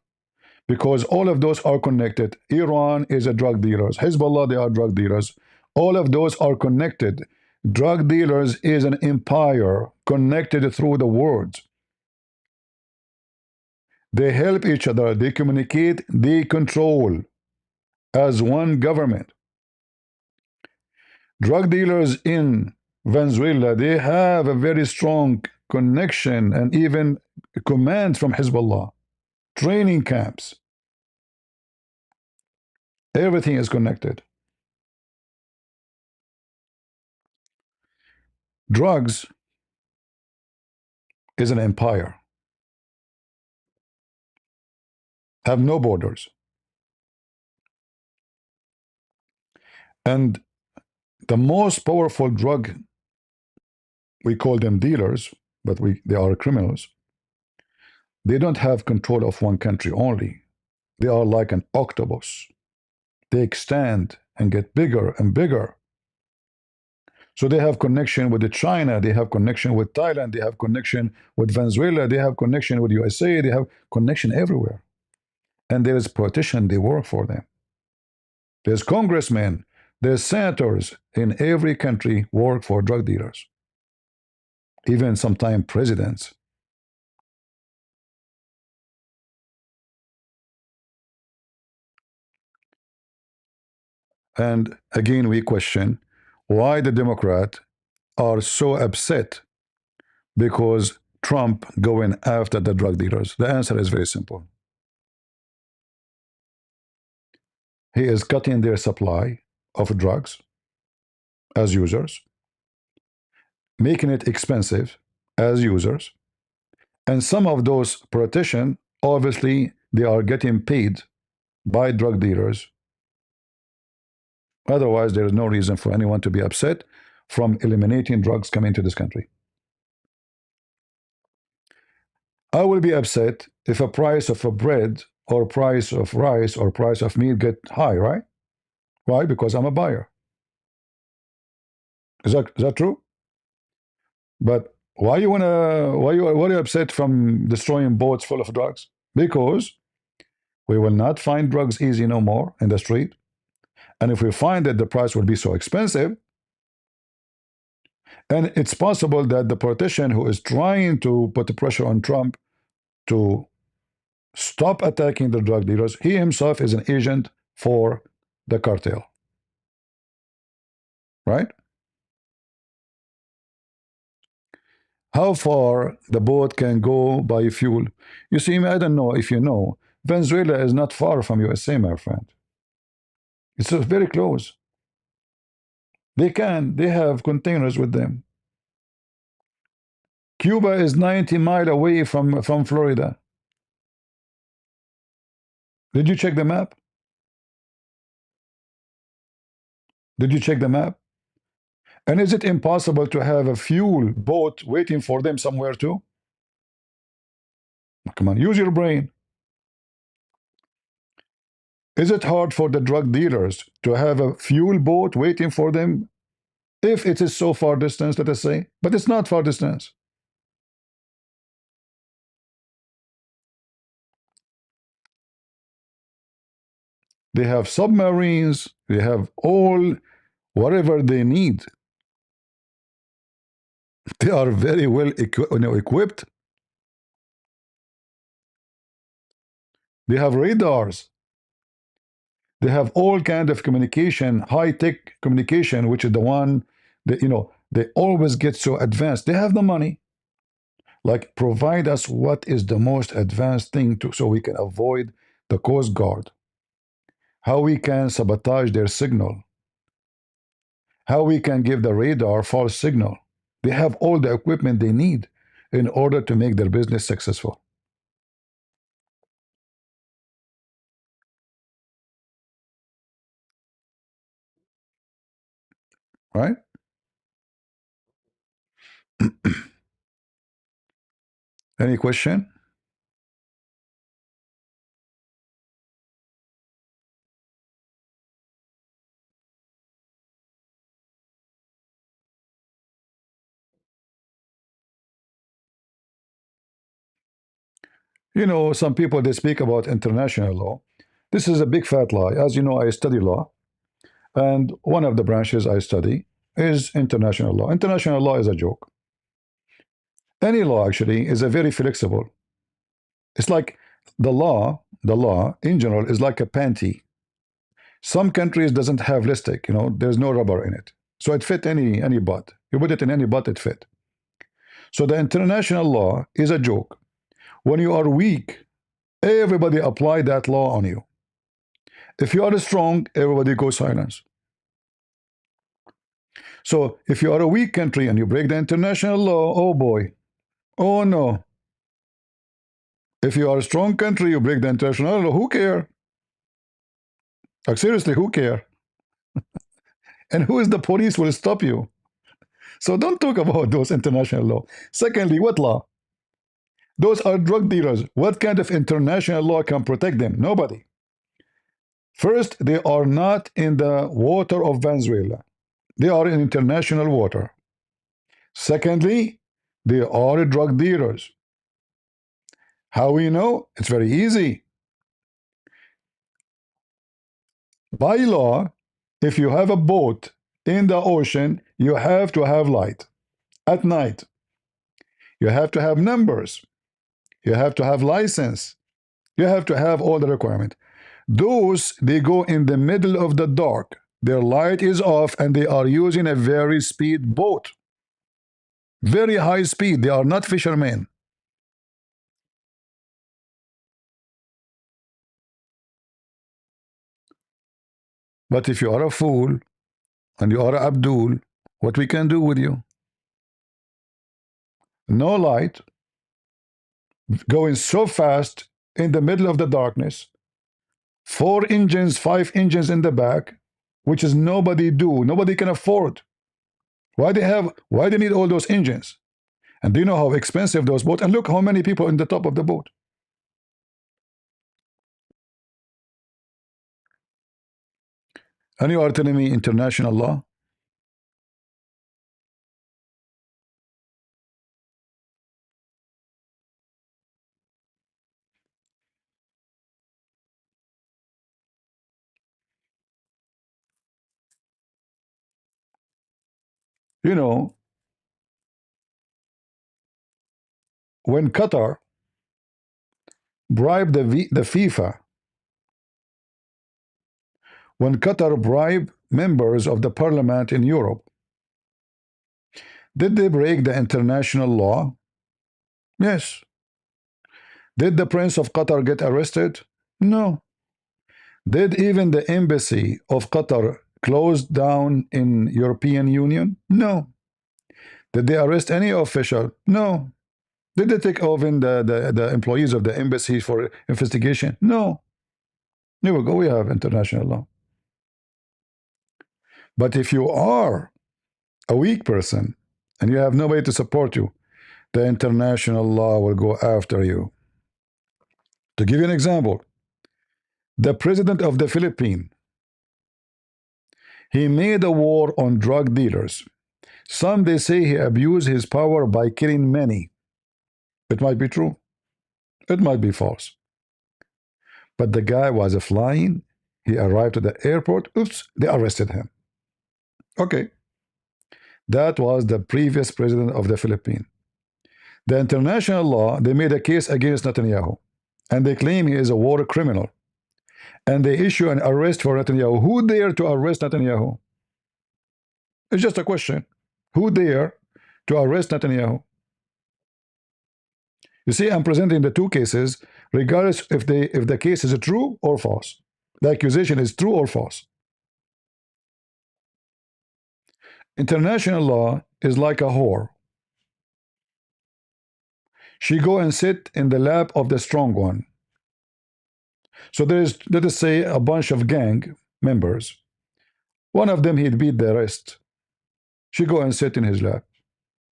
Because all of those are connected. Iran is a drug dealers. Hezbollah, they are drug dealers. All of those are connected. Drug dealers is an empire connected through the words. They help each other. They communicate. They control as one government. Drug dealers in Venezuela, they have a very strong connection and even command from Hezbollah. Training camps. Everything is connected. Drugs is an empire. Have no borders. And the most powerful drug, we call them dealers, but they are criminals. They don't have control of one country only. They are like an octopus. They extend and get bigger and bigger. So they have connection with China, they have connection with Thailand, they have connection with Venezuela, they have connection with USA, they have connection everywhere. And there is politicians, they work for them. There's congressmen, there's senators in every country work for drug dealers, even sometimes presidents. And again, we question why the Democrats are so upset because Trump going after the drug dealers. The answer is very simple. He is cutting their supply of drugs as users, making it expensive as users, and some of those politicians, obviously, they are getting paid by drug dealers. Otherwise, there is no reason for anyone to be upset from eliminating drugs coming to this country. I will be upset if a price of a bread or price of rice or price of meat get high, right? Why? Because I'm a buyer. Is that true? But why are you upset from destroying boats full of drugs? Because we will not find drugs easy no more in the street. And if we find that the price will be so expensive, and it's possible that the politician who is trying to put the pressure on Trump to stop attacking the drug dealers, he himself is an agent for the cartel. Right? How far the boat can go by fuel? You see, I don't know if you know, Venezuela is not far from USA, my friend. It's very close. They have containers with them. Cuba is 90 miles away from Florida. Did you check the map? Did you check the map? And is it impossible to have a fuel boat waiting for them somewhere too? Come on, use your brain. Is it hard for the drug dealers to have a fuel boat waiting for them if it is so far distance, let us say? But it's not far distance. They have submarines, they have all whatever they need. They are very well equipped. They have radars. They have all kind of communication, high-tech communication, which is the one that, they always get so advanced. They have the money. Like, provide us what is the most advanced thing so we can avoid the Coast Guard. How we can sabotage their signal. How we can give the radar false signal. They have all the equipment they need in order to make their business successful. Right? Any question? Some people, they speak about international law. This is a big fat lie. As you know, I study law. And one of the branches I study is international law. International law is a joke. Any law, actually, is a very flexible. It's like the law in general is like a panty. Some countries doesn't have elastic, there's no rubber in it. So it fit any butt. You put it in any butt, it fit. So the international law is a joke. When you are weak, everybody apply that law on you. If you are strong, everybody goes silence. So if you are a weak country and you break the international law, oh boy, oh no. If you are a strong country, you break the international law, who care? Like, seriously, who care? And who is the police will stop you? So don't talk about those international law. Secondly, what law? Those are drug dealers. What kind of international law can protect them? Nobody. First, they are not in the water of Venezuela. They are in international water. Secondly, they are drug dealers. How we know? It's very easy. By law, if you have a boat in the ocean, you have to have light at night. You have to have numbers. You have to have license. You have to have all the requirement. Those, they go in the middle of the dark. Their light is off and they are using a very speed boat. Very high speed. They are not fishermen. But if you are a fool and you are Abdul, what we can do with you? No light, going so fast in the middle of the darkness, 4 engines, 5 engines in the back, which is nobody can afford. Why they need all those engines? And do you know how expensive those boats? And look how many people in the top of the boat. And you are telling me international law? You know, when Qatar bribed the FIFA, when Qatar bribed members of the parliament in Europe, did they break the international law? Yes. Did the Prince of Qatar get arrested? No. Did even the embassy of Qatar close down in European Union? No. Did they arrest any official? No. Did they take even the employees of the embassy for investigation? No. There we go. We have international law. But if you are a weak person and you have nobody to support you, the international law will go after you. To give you an example, the president of the Philippines, he made a war on drug dealers. Some they say he abused his power by killing many. It might be true. It might be false. But the guy was flying. He arrived at the airport. Oops, they arrested him. Okay. That was the previous president of the Philippines. The international law, they made a case against Netanyahu. And they claim he is a war criminal. And they issue an arrest for Netanyahu. Who dared to arrest Netanyahu? It's just a question. Who dared to arrest Netanyahu? You see, I'm presenting the two cases, regardless if the case is true or false. The accusation is true or false. International law is like a whore. She go and sit in the lap of the strong one. So there is, let us say, a bunch of gang members. One of them, he'd beat the rest. She go and sit in his lap.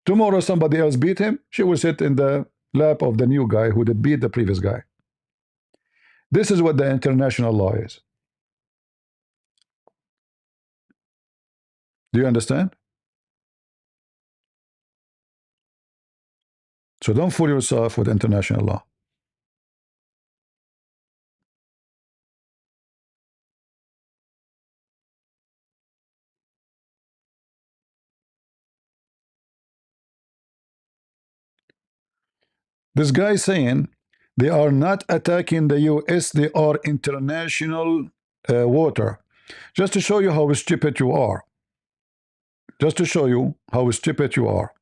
Tomorrow somebody else beat him, she will sit in the lap of the new guy who did beat the previous guy. This is what the international law is. Do you understand? So don't fool yourself with international law. This guy saying they are not attacking the US, they are international water. Just to show you how stupid you are. Just to show you how stupid you are.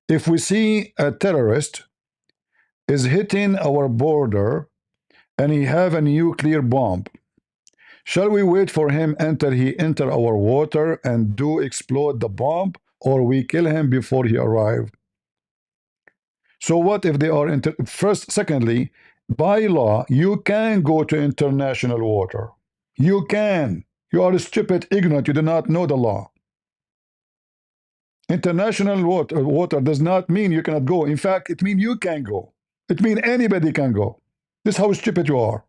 If we see a terrorist is hitting our border and he have a nuclear bomb, shall we wait for him until he enter our water and do explode the bomb, or we kill him before he arrive? So what if they are secondly, by law, you can go to international water. You can. You are stupid, ignorant. You do not know the law. International water does not mean you cannot go. In fact, it means you can go. It means anybody can go. This is how stupid you are.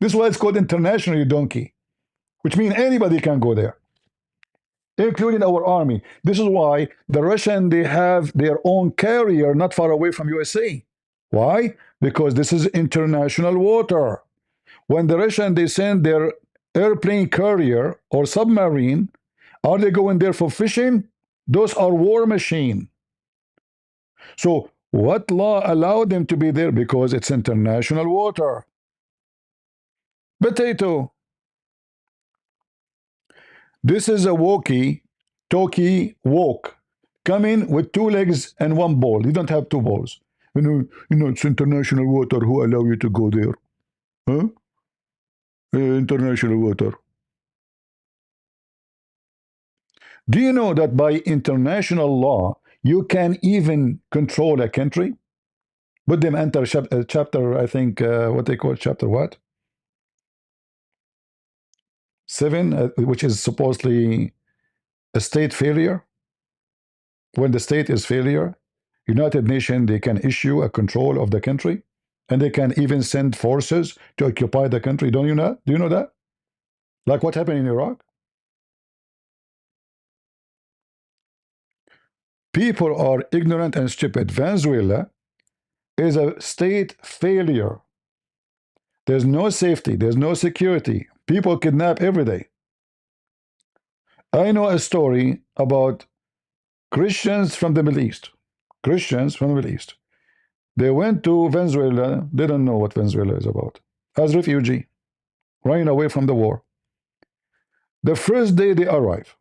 This is why it's called international, you donkey. Which means anybody can go there, including our army. This is why the Russian, they have their own carrier not far away from USA. Why? Because this is international water. When the Russians they send their airplane carrier or submarine, are they going there for fishing? Those are war machines. So what law allowed them to be there? Because it's international water. Potato. This is a walkie-talkie walk, coming with 2 legs and 1 ball. You don't have 2 balls. It's international water. Who allow you to go there? Huh? International water. Do you know that by international law, you can even control a country? Put them enter chapter, I think, what they call chapter what? 7, which is supposedly a state failure. When the state is failure, United Nations, they can issue a control of the country, and they can even send forces to occupy the country. Don't you know? Do you know that? Like what happened in Iraq? People are ignorant and stupid. Venezuela is a state failure. There's no safety. There's no security. People kidnap every day. I know a story about Christians from the Middle East. Christians from the Middle East. They went to Venezuela. They don't know what Venezuela is about. As refugee, running away from the war. The first day they arrive.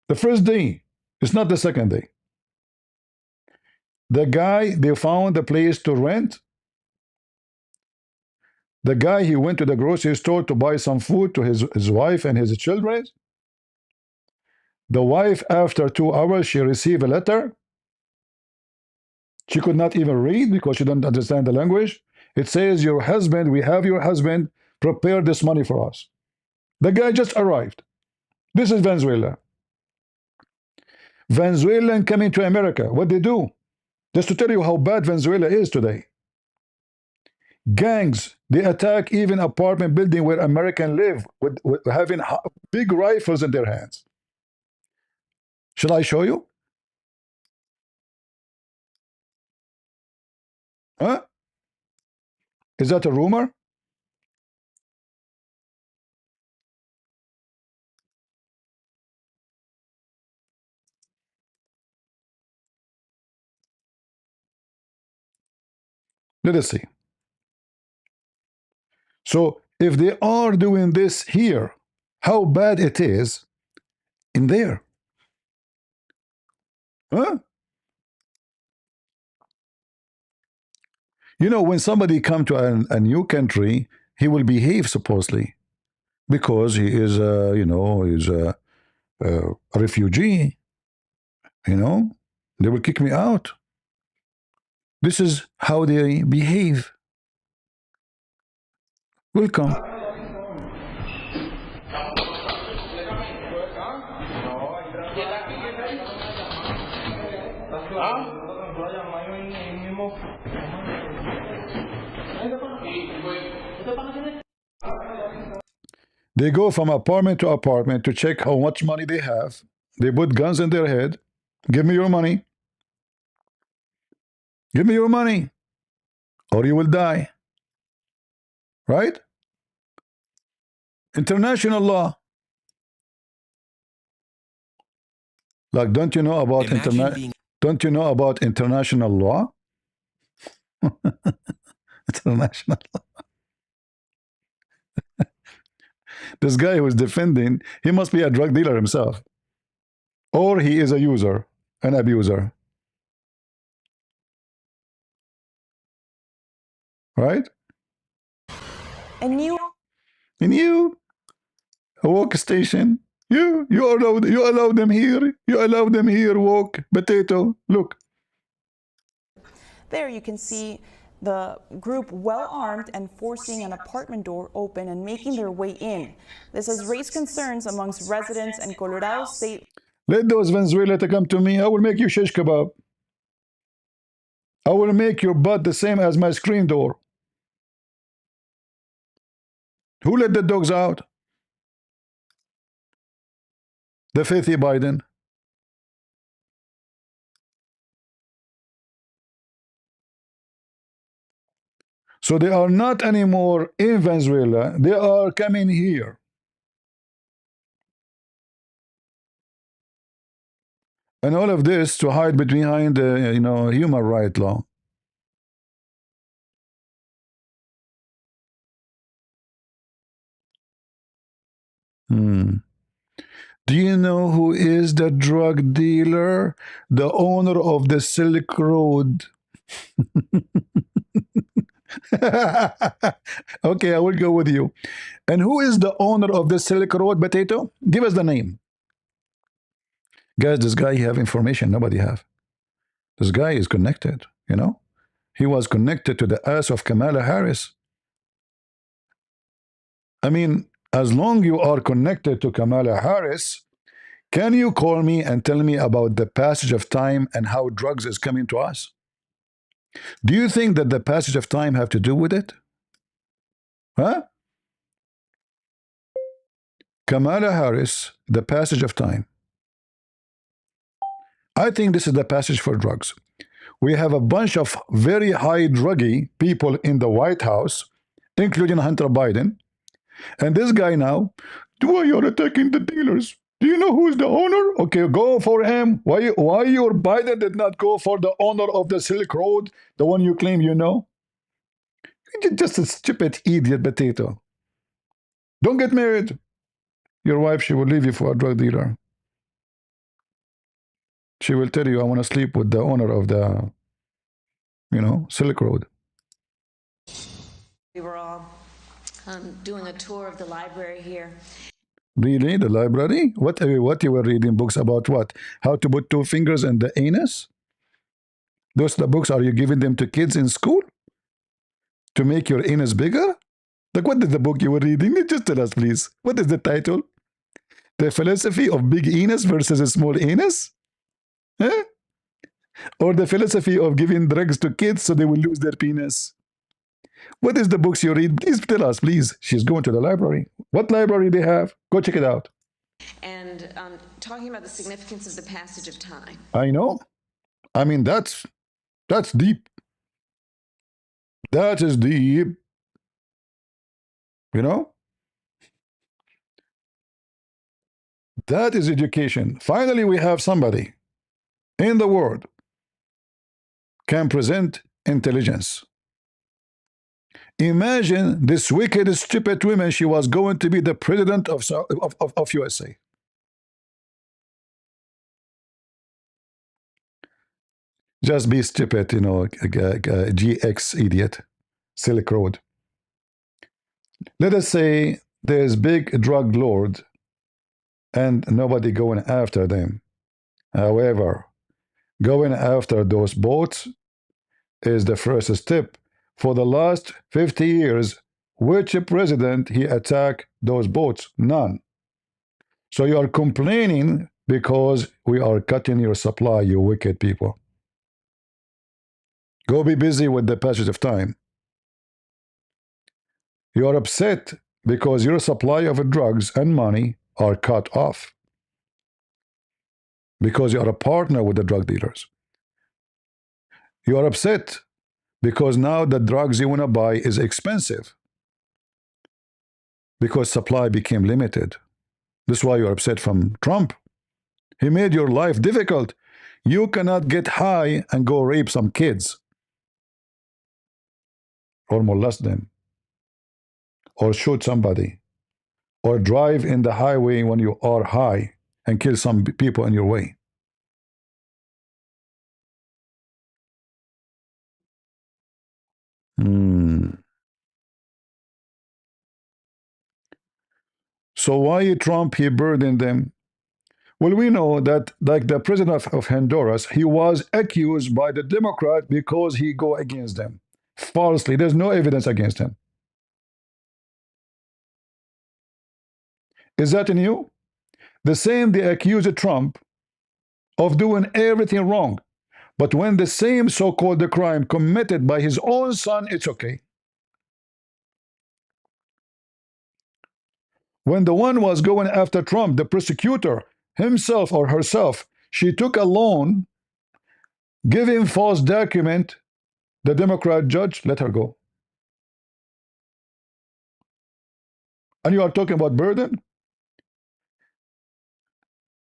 The first day. It's not the second day. The guy, they found a place to rent. The guy, he went to the grocery store to buy some food to his wife and his children. The wife, after 2 hours, she received a letter. She could not even read because she didn't understand the language. It says, your husband, we have your husband, prepare this money for us. The guy just arrived. This is Venezuela. Venezuelan coming to America. What they do? Just to tell you how bad Venezuela is today. Gangs, they attack even apartment building where Americans live with having big rifles in their hands. Shall I show you? Huh? Is that a rumor? Let us see. So if they are doing this here, how bad it is in there? Huh? You know, when somebody come to a new country, he will behave supposedly because he is, he's a refugee. You know, they will kick me out. This is how they behave. Welcome. They go from apartment to apartment to check how much money they have. They put guns in their head. Give me your money. Give me your money, or you will die. Right? International law. Like, don't you know about Don't you know about international law? International law. This guy who is defending, he must be a drug dealer himself, or he is a user, an abuser. Right? And you a walk station. You allow them here. You allow them here walk. Potato. Look. there you can see the group well armed and forcing an apartment door open and making their way in. This has raised concerns amongst residents and Colorado State. Let those Venezuelans to come to me. I will make you shish kebab. I will make your butt the same as my screen door. Who let the dogs out? The filthy Biden. So they are not anymore in Venezuela. They are coming here. And all of this to hide behind, human right law. Do you know who is the drug dealer? The owner of the Silk Road. Okay, I will go with you. And who is the owner of the Silk Road, Potato? Give us the name. Guys, this guy have information nobody have. This guy is connected, He was connected to the ass of Kamala Harris. I mean, as long you are connected to Kamala Harris, can you call me and tell me about the passage of time and how drugs is coming to us? Do you think that the passage of time have to do with it? Huh? Kamala Harris, the passage of time. I think this is the passage for drugs. We have a bunch of very high druggy people in the White House, including Hunter Biden. And this guy now, why you're attacking the dealers? Do you know who's the owner? Okay, go for him. Why your Biden did not go for the owner of the Silk Road, the one you claim you know? You're just a stupid idiot, Potato. Don't get married. Your wife, she will leave you for a drug dealer. She will tell you, I want to sleep with the owner of the, Silk Road. We were all doing a tour of the library here. Really? The library? What you were reading books about what? How to put 2 fingers in the anus? Those the books, are you giving them to kids in school? To make your anus bigger? Like, what is the book you were reading? Just tell us, please. What is the title? The philosophy of big anus versus a small anus? Huh? Or the philosophy of giving drugs to kids so they will lose their penis? What is the books you read? Please tell us, please. She's going to the library. What library they have? Go check it out. And talking about the significance of the passage of time. I know. I mean, that's deep. That is deep. That is education. Finally, we have somebody in the world can present intelligence. Imagine this wicked, stupid woman, she was going to be the president of USA. Just be stupid, GX idiot, Silk Road. Let us say there's big drug lord and nobody going after them. However, going after those boats is the first step. For the last 50 years, which president he attacked those boats? None. So you are complaining because we are cutting your supply, you wicked people. Go be busy with the passage of time. You are upset because your supply of drugs and money are cut off. Because you are a partner with the drug dealers. You are upset because now the drugs you want to buy is expensive. Because supply became limited. This is why you're upset from Trump. He made your life difficult. You cannot get high and go rape some kids. Or molest them. Or shoot somebody. Or drive in the highway when you are high and kill some people in your way. So why Trump, he burdened them? Well, we know that, like the president of Honduras, he was accused by the Democrat because he go against them. Falsely. There's no evidence against him. Is that new? The same, they accused Trump of doing everything wrong. But when the same so-called crime committed by his own son, it's okay. When the one was going after Trump, the prosecutor, himself or herself, she took a loan, giving false document, the Democrat judge let her go. And you are talking about burden?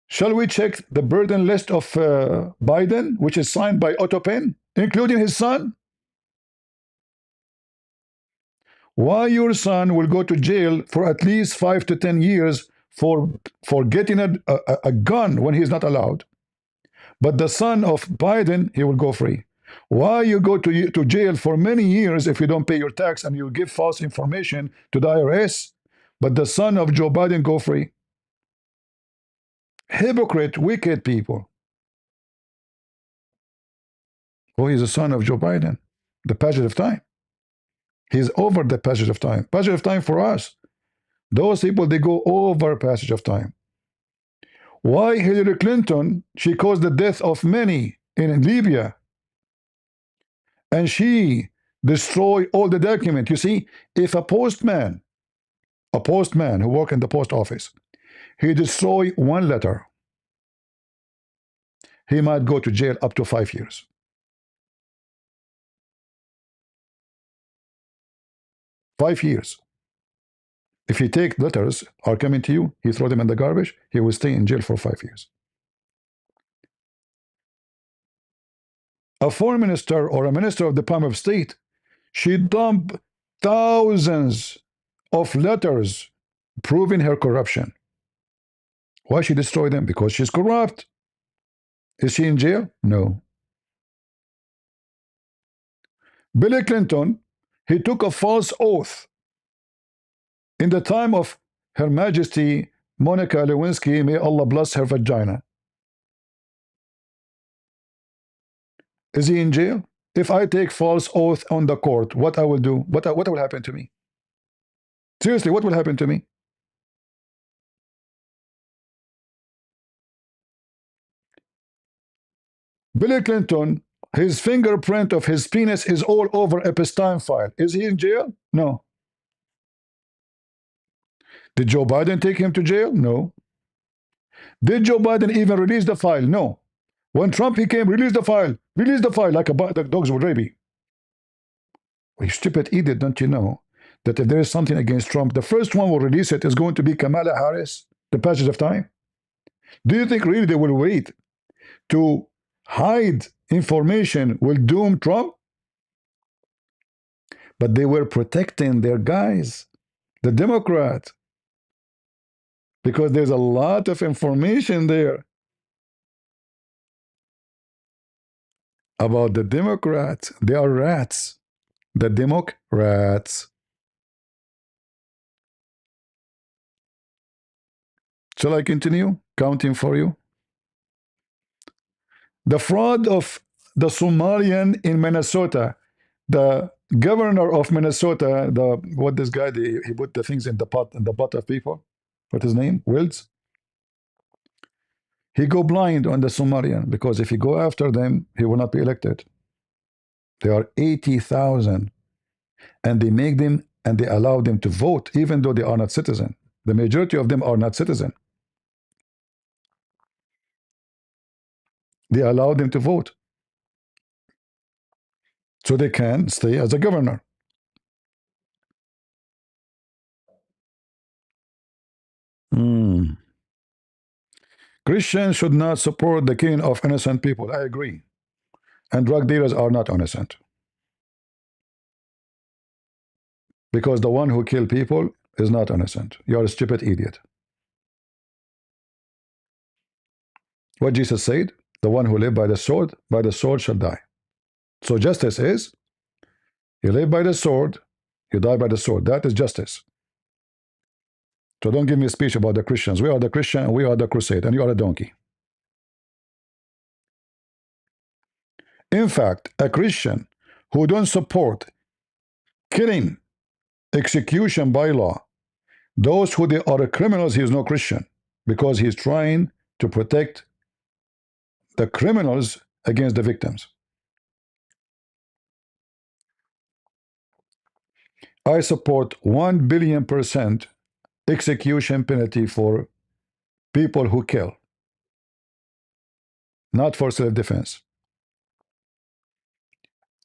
Shall we check the burden list of Biden, which is signed by Otto Penn, including his son? Why your son will go to jail for at least 5 to 10 years for getting a gun when he's not allowed, but the son of Biden, he will go free? Why you go to jail for many years if you don't pay your tax and you give false information to the IRS, but the son of Joe Biden go free? Hypocrite, wicked people. Oh, he's the son of Joe Biden. The passage of time. He's over the passage of time. Passage of time for us. Those people, they go over passage of time. Why Hillary Clinton, she caused the death of many in Libya, and she destroyed all the document. You see, if a postman who worked in the post office, he destroy one letter, he might go to jail up to 5 years. 5 years. If he take letters are coming to you, he throw them in the garbage, he will stay in jail for 5 years. A foreign minister or a minister of the Department of State, she dumped thousands of letters proving her corruption. Why she destroy them? Because she's corrupt. Is she in jail? No. Bill Clinton, he took a false oath in the time of Her Majesty Monica Lewinsky, may Allah bless her vagina. Is he in jail? If I take false oath on the court, what I will do? What will happen to me? Seriously, what will happen to me? Bill Clinton, his fingerprint of his penis is all over Epstein file. Is he in jail? No. Did Joe Biden take him to jail? No. Did Joe Biden even release the file? No. When Trump he came, release the file like the dogs with rabies. You stupid idiot, don't you know that if there is something against Trump, the first one will release it is going to be Kamala Harris, the passage of time? Do you think really they will wait to hide information will doom Trump? But they were protecting their guys, the Democrats, because there's a lot of information there about the Democrats. They are rats. The Democrats. Shall I continue counting for you? The fraud of the Somalian in Minnesota. The governor of Minnesota, what this guy, he put the things in the butt of people. What's his name? Wills. He go blind on the Somalian because if he go after them, he will not be elected. There are 80,000, and they make them and they allow them to vote even though they are not citizen. The majority of them are not citizen. They allow them to vote so they can stay as a governor. Christians should not support the killing of innocent people. I agree. And drug dealers are not innocent. Because the one who killed people is not innocent. You are a stupid idiot. What Jesus said, the one who lives by the sword shall die. So justice is, you live by the sword, you die by the sword. That is justice. So don't give me a speech about the Christians. We are the Christian and we are the crusade, and you are a donkey. In fact, a Christian who don't support killing, execution by law, those who they are criminals, he is no Christian, because he is trying to protect the criminals against the victims. I support 1,000,000,000% execution penalty for people who kill, not for self-defense.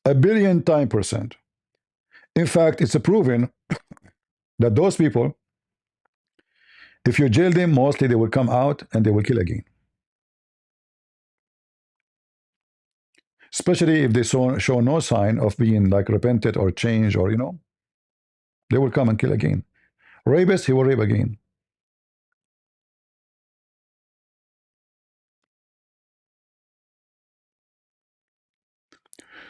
1,000,000,000%. In fact, it's proven that those people If you jail them, mostly they will come out and they will kill again. Especially if they show no sign of being like repented or changed, or they will come and kill again. Rapist, he will rape again.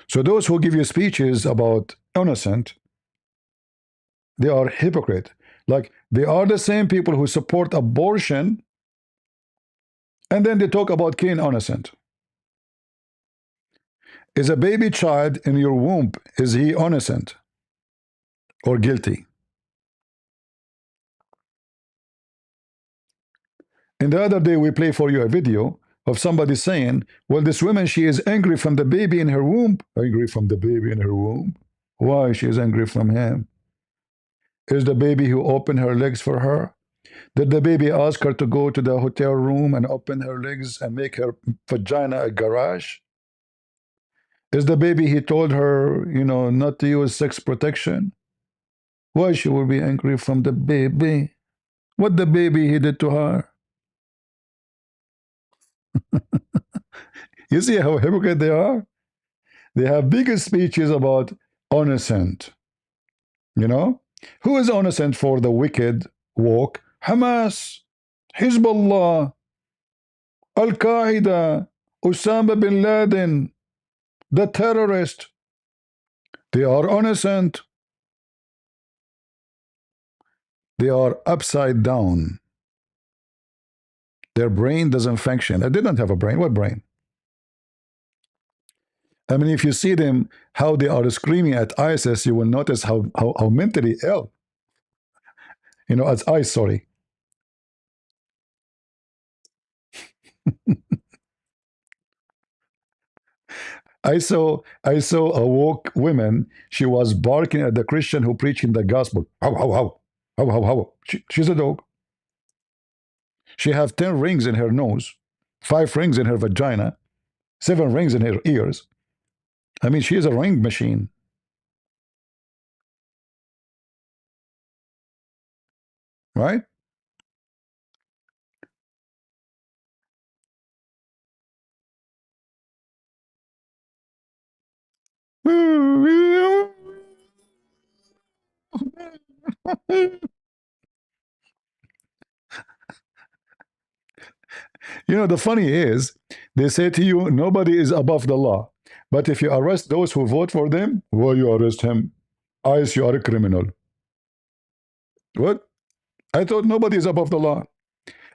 So those who give you speeches about innocent, they are hypocrite. Like, they are the same people who support abortion, and then they talk about killing innocent. Is a baby child in your womb, is he innocent or guilty? And the other day we play for you a video of somebody saying, well, this woman, she is angry from the baby in her womb. Angry from the baby in her womb? Why she is angry from him? Is the baby who opened her legs for her? Did the baby ask her to go to the hotel room and open her legs and make her vagina a garage? Is the baby he told her, not to use sex protection? Why she will be angry from the baby? What the baby he did to her? You see how hypocrite they are? They have bigger speeches about innocent. Who is innocent for the wicked walk? Hamas, Hezbollah, Al-Qaeda, Osama bin Laden, the terrorist. They are innocent. They are upside down. Their brain doesn't function. They didn't have a brain. What brain? I mean, if you see them, how they are screaming at ISIS, you will notice how mentally ill. As ICE, sorry. I saw a woke woman. She was barking at the Christian who preaching the gospel. How, how, how, how, how, how. She's a dog. She have 10 rings in her nose, 5 rings in her vagina, 7 rings in her ears. I mean, she is a ring machine. Right? The funny is, they say to you, nobody is above the law. But if you arrest those who vote for them, why you arrest him? ICE, you are a criminal. What? I thought nobody is above the law.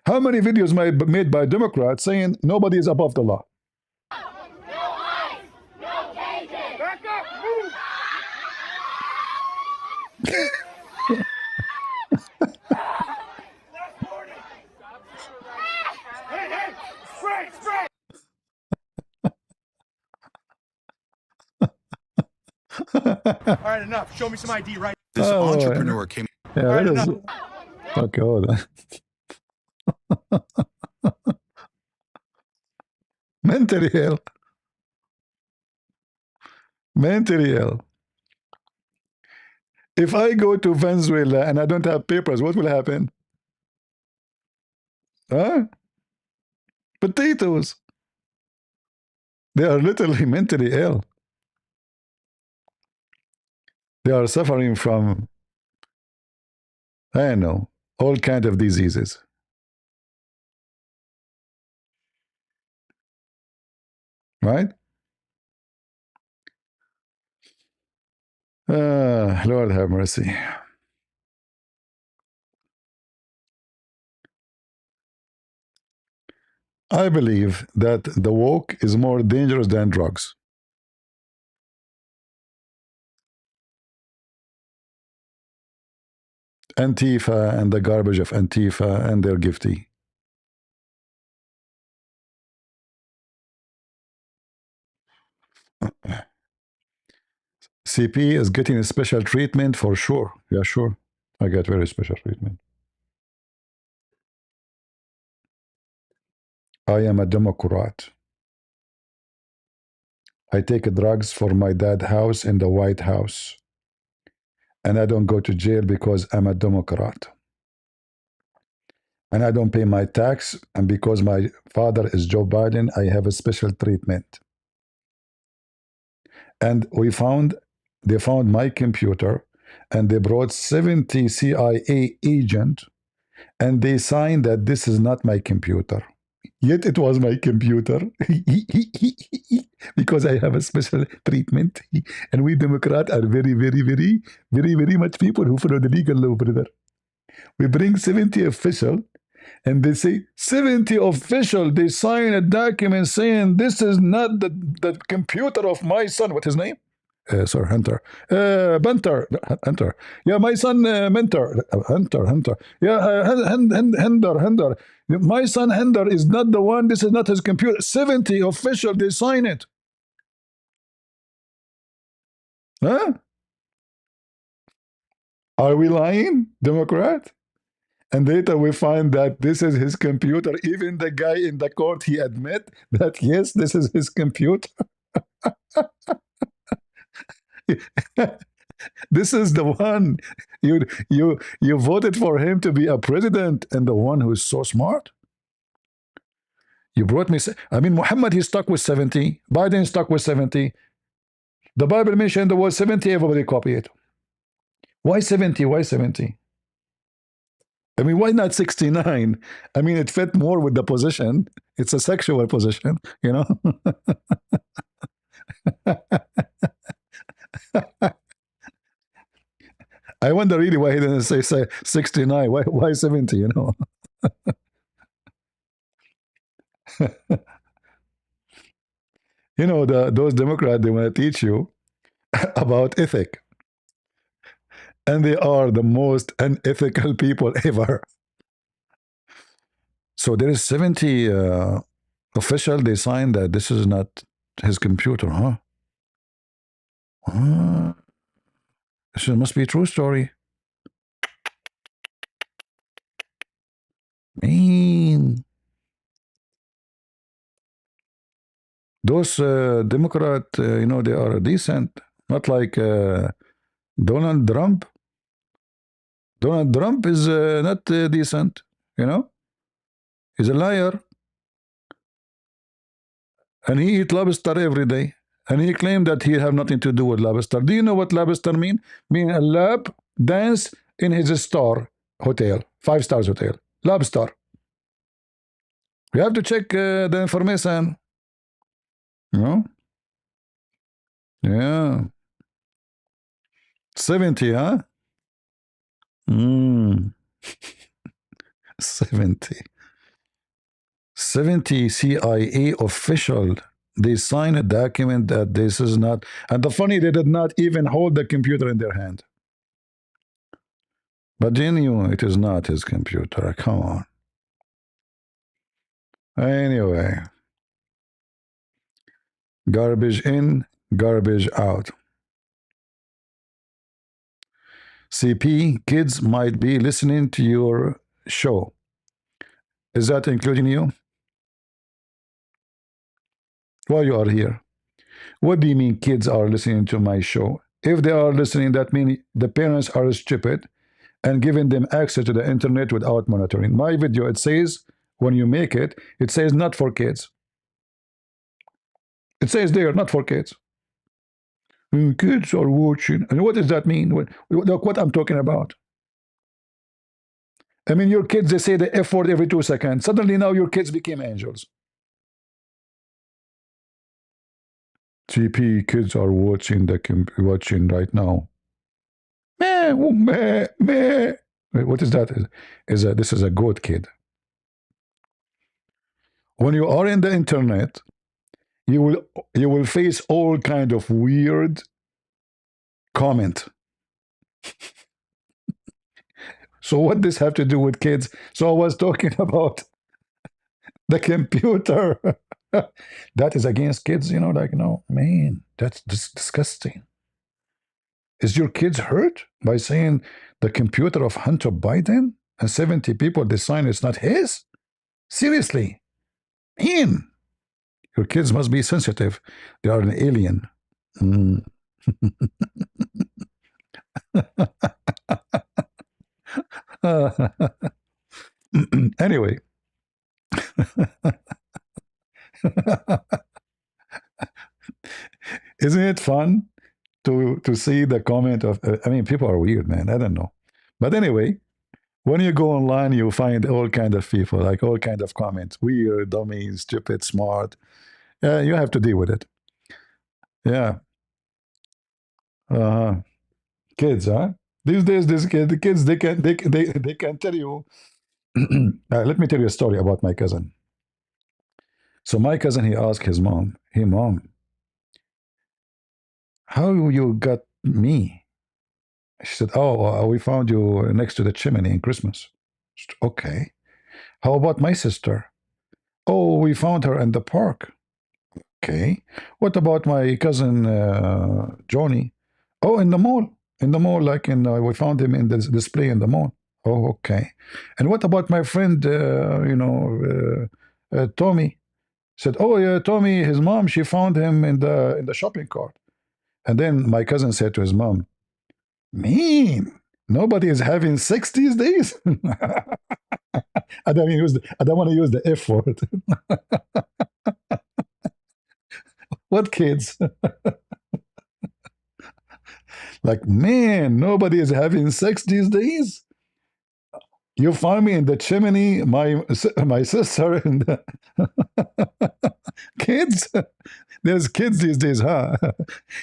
How many videos made by Democrats saying nobody is above the law? No ICE, no Pagan. Back up, move. Hey, spray. All right, enough. Show me some ID right. This entrepreneur came. Yeah, All right, that is. enough. Okay, hold on. Mentally ill. Mentally ill. If I go to Venezuela and I don't have papers, what will happen? Huh? Potatoes. They are literally mentally ill. They are suffering from, I don't know, all kinds of diseases. Right? Lord have mercy. I believe that the woke is more dangerous than drugs. Antifa and the garbage of Antifa, and they're gifty. CP is getting a special treatment for sure. Yeah, sure. I get very special treatment. I am a Democrat. I take drugs for my dad's house in the White House. And I don't go to jail because I'm a Democrat. and I don't pay my tax, and because my father is Joe Biden, I have a special treatment. And they found my computer, and they brought 70 CIA agents, and they signed that this is not my computer. Yet it was my computer because I have a special treatment. And we Democrats are very, very, very, very, very much people who follow the legal law, brother. We bring 70 officials, and they say, 70 officials, they sign a document saying this is not the computer of my son. What's his name? Sir Hunter. Hunter. Yeah, my son, Mentor. Hunter. Yeah, Hender. My son, Hender, is not the one. This is not his computer. 70 officials, they sign it. Huh? Are we lying, Democrat? And later we find that this is his computer. Even the guy in the court, he admit that, yes, this is his computer. This is the one you voted for him to be a president, and the one who's so smart. You brought me. I mean, Muhammad, he's stuck with 70. Biden stuck with 70. The Bible mentioned the word 70. Everybody copy it. Why 70? Why 70? I mean, why not 69? I mean, it fit more with the position. It's a sexual position, you know. I wonder really why he didn't say 69. Why 70, you know? You know, those Democrats, they want to teach you about ethic. And they are the most unethical people ever. So there is 70 official, they signed that this is not his computer, huh? This must be a true story. Man. Those Democrat, you know, they are decent. Not like Donald Trump. Donald Trump is not decent, you know. He's a liar. And he eats lobster every day. And he claimed that he have nothing to do with lobster. Do you know what lobster mean? Mean a lab dance in his star hotel, 5 stars hotel. Lobster. You have to check the information. You know? Yeah. 70, huh? 70. 70 CIA official, they sign a document that this is not, and the funny, they did not even hold the computer in their hand. But they knew it is not his computer. Come on. Anyway, garbage in, garbage out. CP, kids might be listening to your show. Is that including you? Why you are here? What do you mean kids are listening to my show? If they are listening, that means the parents are stupid and giving them access to the internet without monitoring. My video, it says, when you make it, it says not for kids. It says there, not for kids. Kids are watching. And what does that mean? Look what I'm talking about. I mean, your kids, they say the F word every 2 seconds. Suddenly now your kids became angels. GP, kids are watching right now. Meh. What is that? This is a goat kid. When you are in the internet, you will face all kind of weird comment. So what does have to do with kids? So I was talking about the computer. That is against kids, you know, like, you know, man, that's disgusting. Is your kids hurt by saying the computer of Hunter Biden and 70 people they sign it's not his? Seriously? Man, your kids must be sensitive. They are an alien. Anyway. Isn't it fun to see the comment of, I mean, people are weird, man. I don't know. But anyway, when you go online, you find all kind of people, like all kind of comments. Weird, dummy, stupid, smart. You have to deal with it. Yeah. Kids, huh? These days, the kids, they can tell you. Let me tell you a story about my cousin. So my cousin, he asked his mom, "Hey, mom, how you got me?" She said, "Oh, we found you next to the chimney in Christmas." Said, okay. How about my sister? Oh, we found her in the park. Okay. What about my cousin Johnny? Oh, in the mall. In the mall, like we found him in the display in the mall. Oh, okay. And what about my friend, Tommy? Said, oh yeah, Tommy, his mom, she found him in the shopping cart. And then my cousin said to his mom, "Man, nobody is having sex these days." I don't want to use the F word. What kids? Like, man, nobody is having sex these days. You find me in the chimney, my sister and the kids. There's kids these days, huh?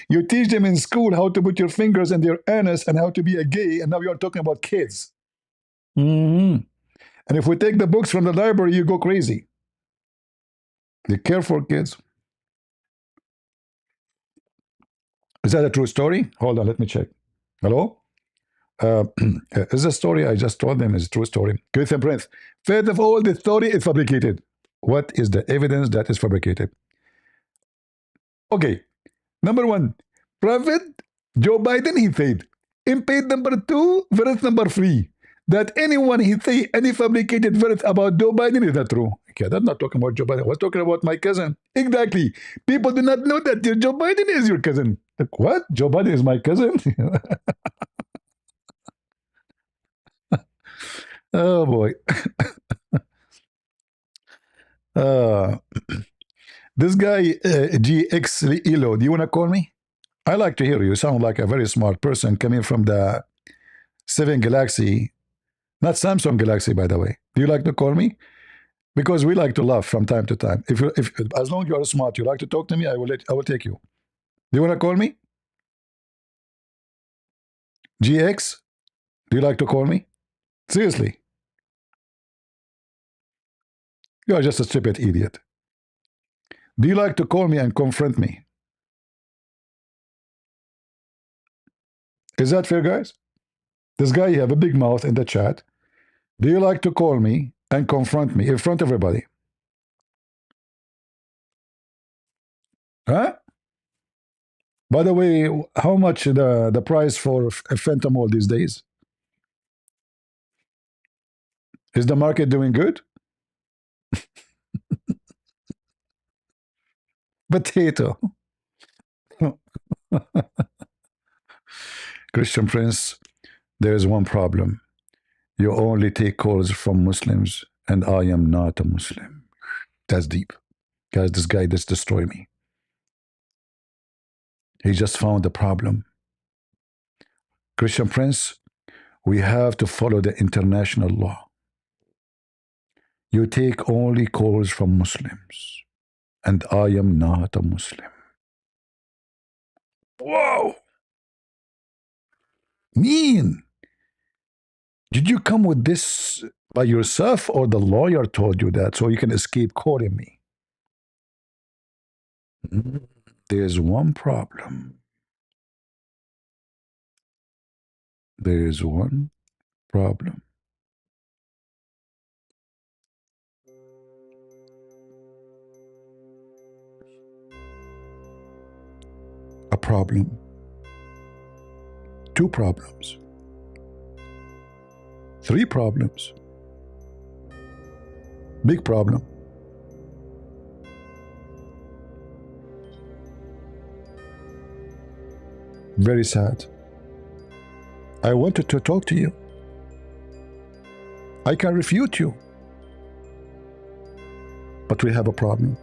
You teach them in school how to put your fingers in their anus and how to be a gay, and now you're talking about kids. And if we take the books from the library, you go crazy. Be careful, kids. Is that a true story? Hold on, let me check. Hello? Is the story I just told them is a true story? Christian Prince. First of all, the story is fabricated. What is the evidence that is fabricated? Okay. Number one, Prophet Joe Biden, he said, in page number 2, verse number 3, that anyone he say any fabricated verse about Joe Biden is not true. Okay, that's not talking about Joe Biden. I was talking about my cousin. Exactly. People do not know that Joe Biden is your cousin. Like, what? Joe Biden is my cousin? Oh, boy. This guy, GX Elo, do you want to call me? I like to hear you. You sound like a very smart person coming from the 7 Galaxy, not Samsung Galaxy, by the way. Do you like to call me? Because we like to laugh from time to time. If as long as you are smart, you like to talk to me, I will take you. Do you want to call me? GX, do you like to call me? Seriously. You are just a stupid idiot. Do you like to call me and confront me? Is that fair, guys? This guy, you have a big mouth in the chat. Do you like to call me and confront me in front of everybody? Huh? By the way, how much the price for a fentanyl these days? Is the market doing good? Potato. Christian Prince, there is one problem. You only take calls from Muslims, and I am not a Muslim. That's deep. Guys, this guy just destroyed me. He just found the problem. Christian Prince, we have to follow the international law. You take only calls from Muslims, and I am not a Muslim. Whoa! Mean! Did you come with this by yourself, or the lawyer told you that so you can escape calling me? There's one problem. There's one problem. A problem. 2 problems. 3 problems. Big problem. Very sad. I wanted to talk to you. I can refute you. But we have a problem.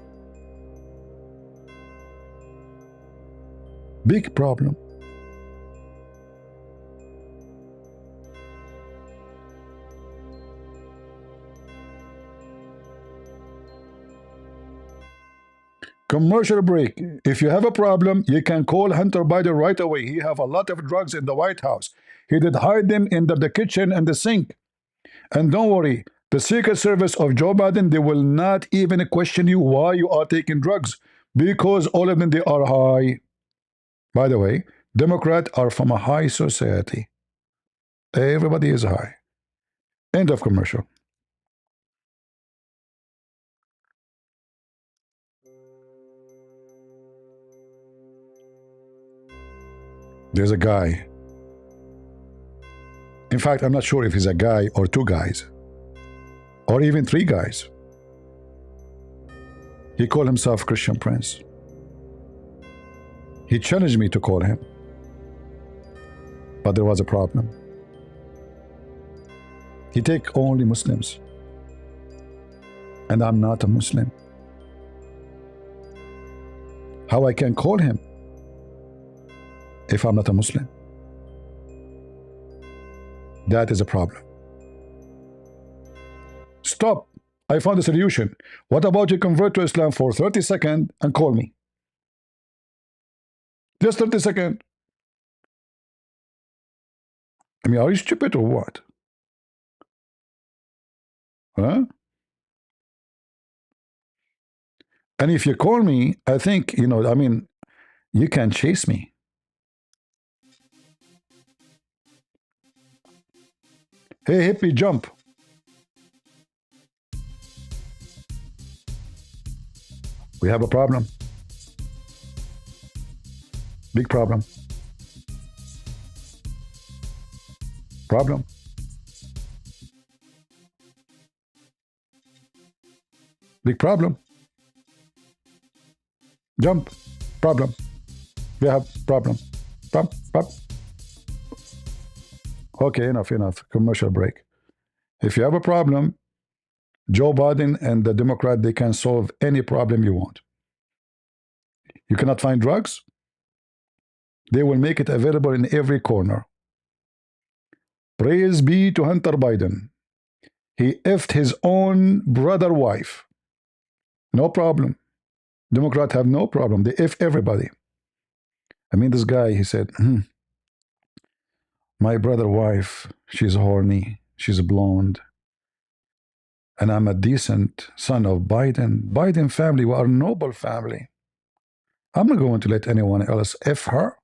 Big problem. Commercial break. If you have a problem, you can call Hunter Biden right away. He have a lot of drugs in the White House. He did hide them in the kitchen and the sink. And don't worry, the Secret Service of Joe Biden, they will not even question you why you are taking drugs, because all of them, they are high. By the way, Democrats are from a high society. Everybody is high. End of commercial. There's a guy. In fact, I'm not sure if he's a guy or two guys, or even three guys. He called himself Christian Prince. He challenged me to call him. But there was a problem. He take only Muslims. And I'm not a Muslim. How I can call him if I'm not a Muslim? That is a problem. Stop. I found a solution. What about you convert to Islam for 30 seconds and call me? Just 30 seconds. I mean, are you stupid or what? Huh? And if you call me, I think, I mean, you can chase me. Hey, hippie, jump. We have a problem. Big problem. Problem. Big problem. Jump. Problem. We have problem. Pop. Okay, enough. Commercial break. If you have a problem, Joe Biden and the Democrat, they can solve any problem you want. You cannot find drugs? They will make it available in every corner. Praise be to Hunter Biden. He effed his own brother wife. No problem. Democrats have no problem. They F everybody. I mean, this guy, he said, my brother wife, she's horny, she's blonde, and I'm a decent son of Biden. Biden family, we are a noble family. I'm not going to let anyone else F her.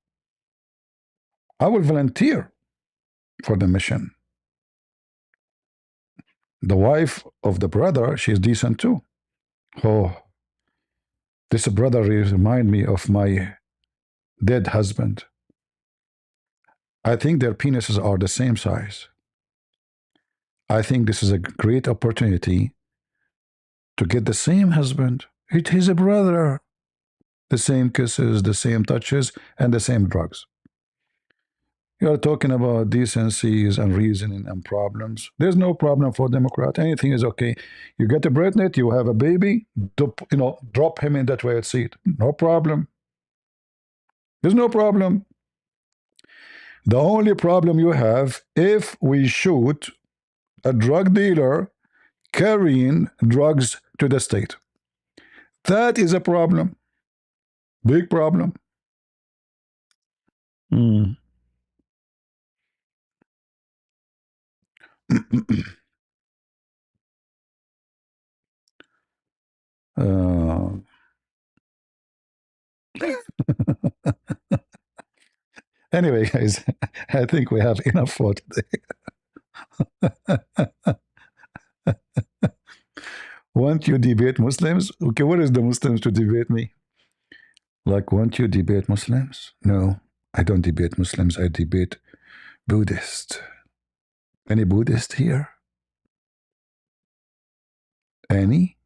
I will volunteer for the mission. The wife of the brother, she's decent too. Oh, this brother reminds me of my dead husband. I think their penises are the same size. I think this is a great opportunity to get the same husband. He's a brother. The same kisses, the same touches, and the same drugs. You are talking about decencies and reasoning and problems. There's no problem for Democrat. Anything is okay. You get a pregnant, you have a baby, drop him in that toilet seat. No problem. There's no problem. The only problem you have if we shoot a drug dealer carrying drugs to the state. That is a problem. Big problem. Anyway, guys, I think we have enough for today. Won't you debate Muslims? Okay, what is the Muslims to debate me? Like, won't you debate Muslims? No, I don't debate Muslims. I debate Buddhists. Any Buddhist here? Any?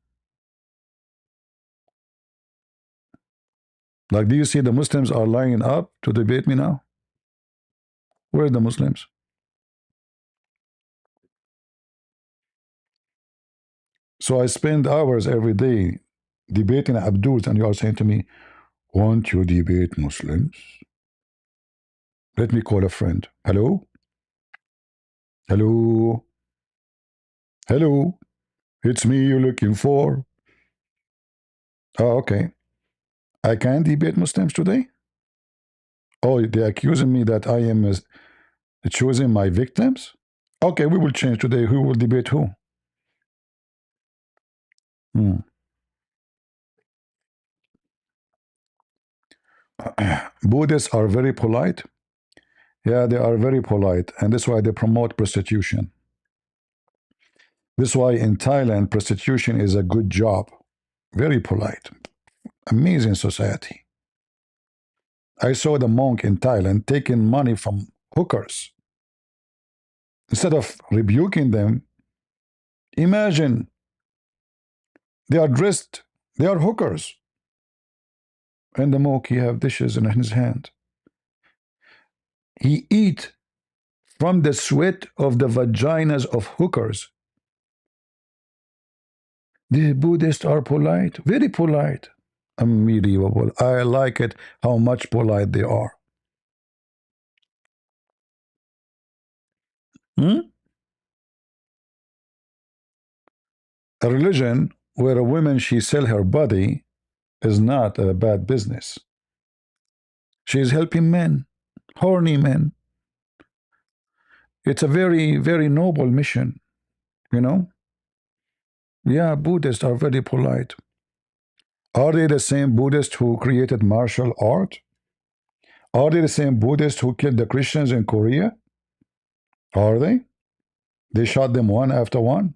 Like, do you see the Muslims are lining up to debate me now? Where are the Muslims? So I spend hours every day debating Abdul, and you are saying to me, won't you debate Muslims? Let me call a friend. Hello? Hello? Hello? It's me you're looking for. Oh, okay. I can't debate Muslims today? Oh, they're accusing me that I am choosing my victims? Okay, we will change today. Who will debate who? Hmm. Buddhists are very polite. Yeah, they are very polite, and that's why they promote prostitution. This is why in Thailand, prostitution is a good job. Very polite. Amazing society. I saw the monk in Thailand taking money from hookers. Instead of rebuking them, imagine they are dressed, they are hookers. And the monk, he have dishes in his hand. He eat from the sweat of the vaginas of hookers. The Buddhists are polite, very polite. Unbelievable. I like it how much polite they are. Hmm? A religion where a woman she sell her body is not a bad business. She is helping men, horny men. It's a very, very noble mission, you know? Yeah, Buddhists are very polite. Are they the same Buddhists who created martial art? Are they the same Buddhists who killed the Christians in Korea? Are they? They shot them one after one?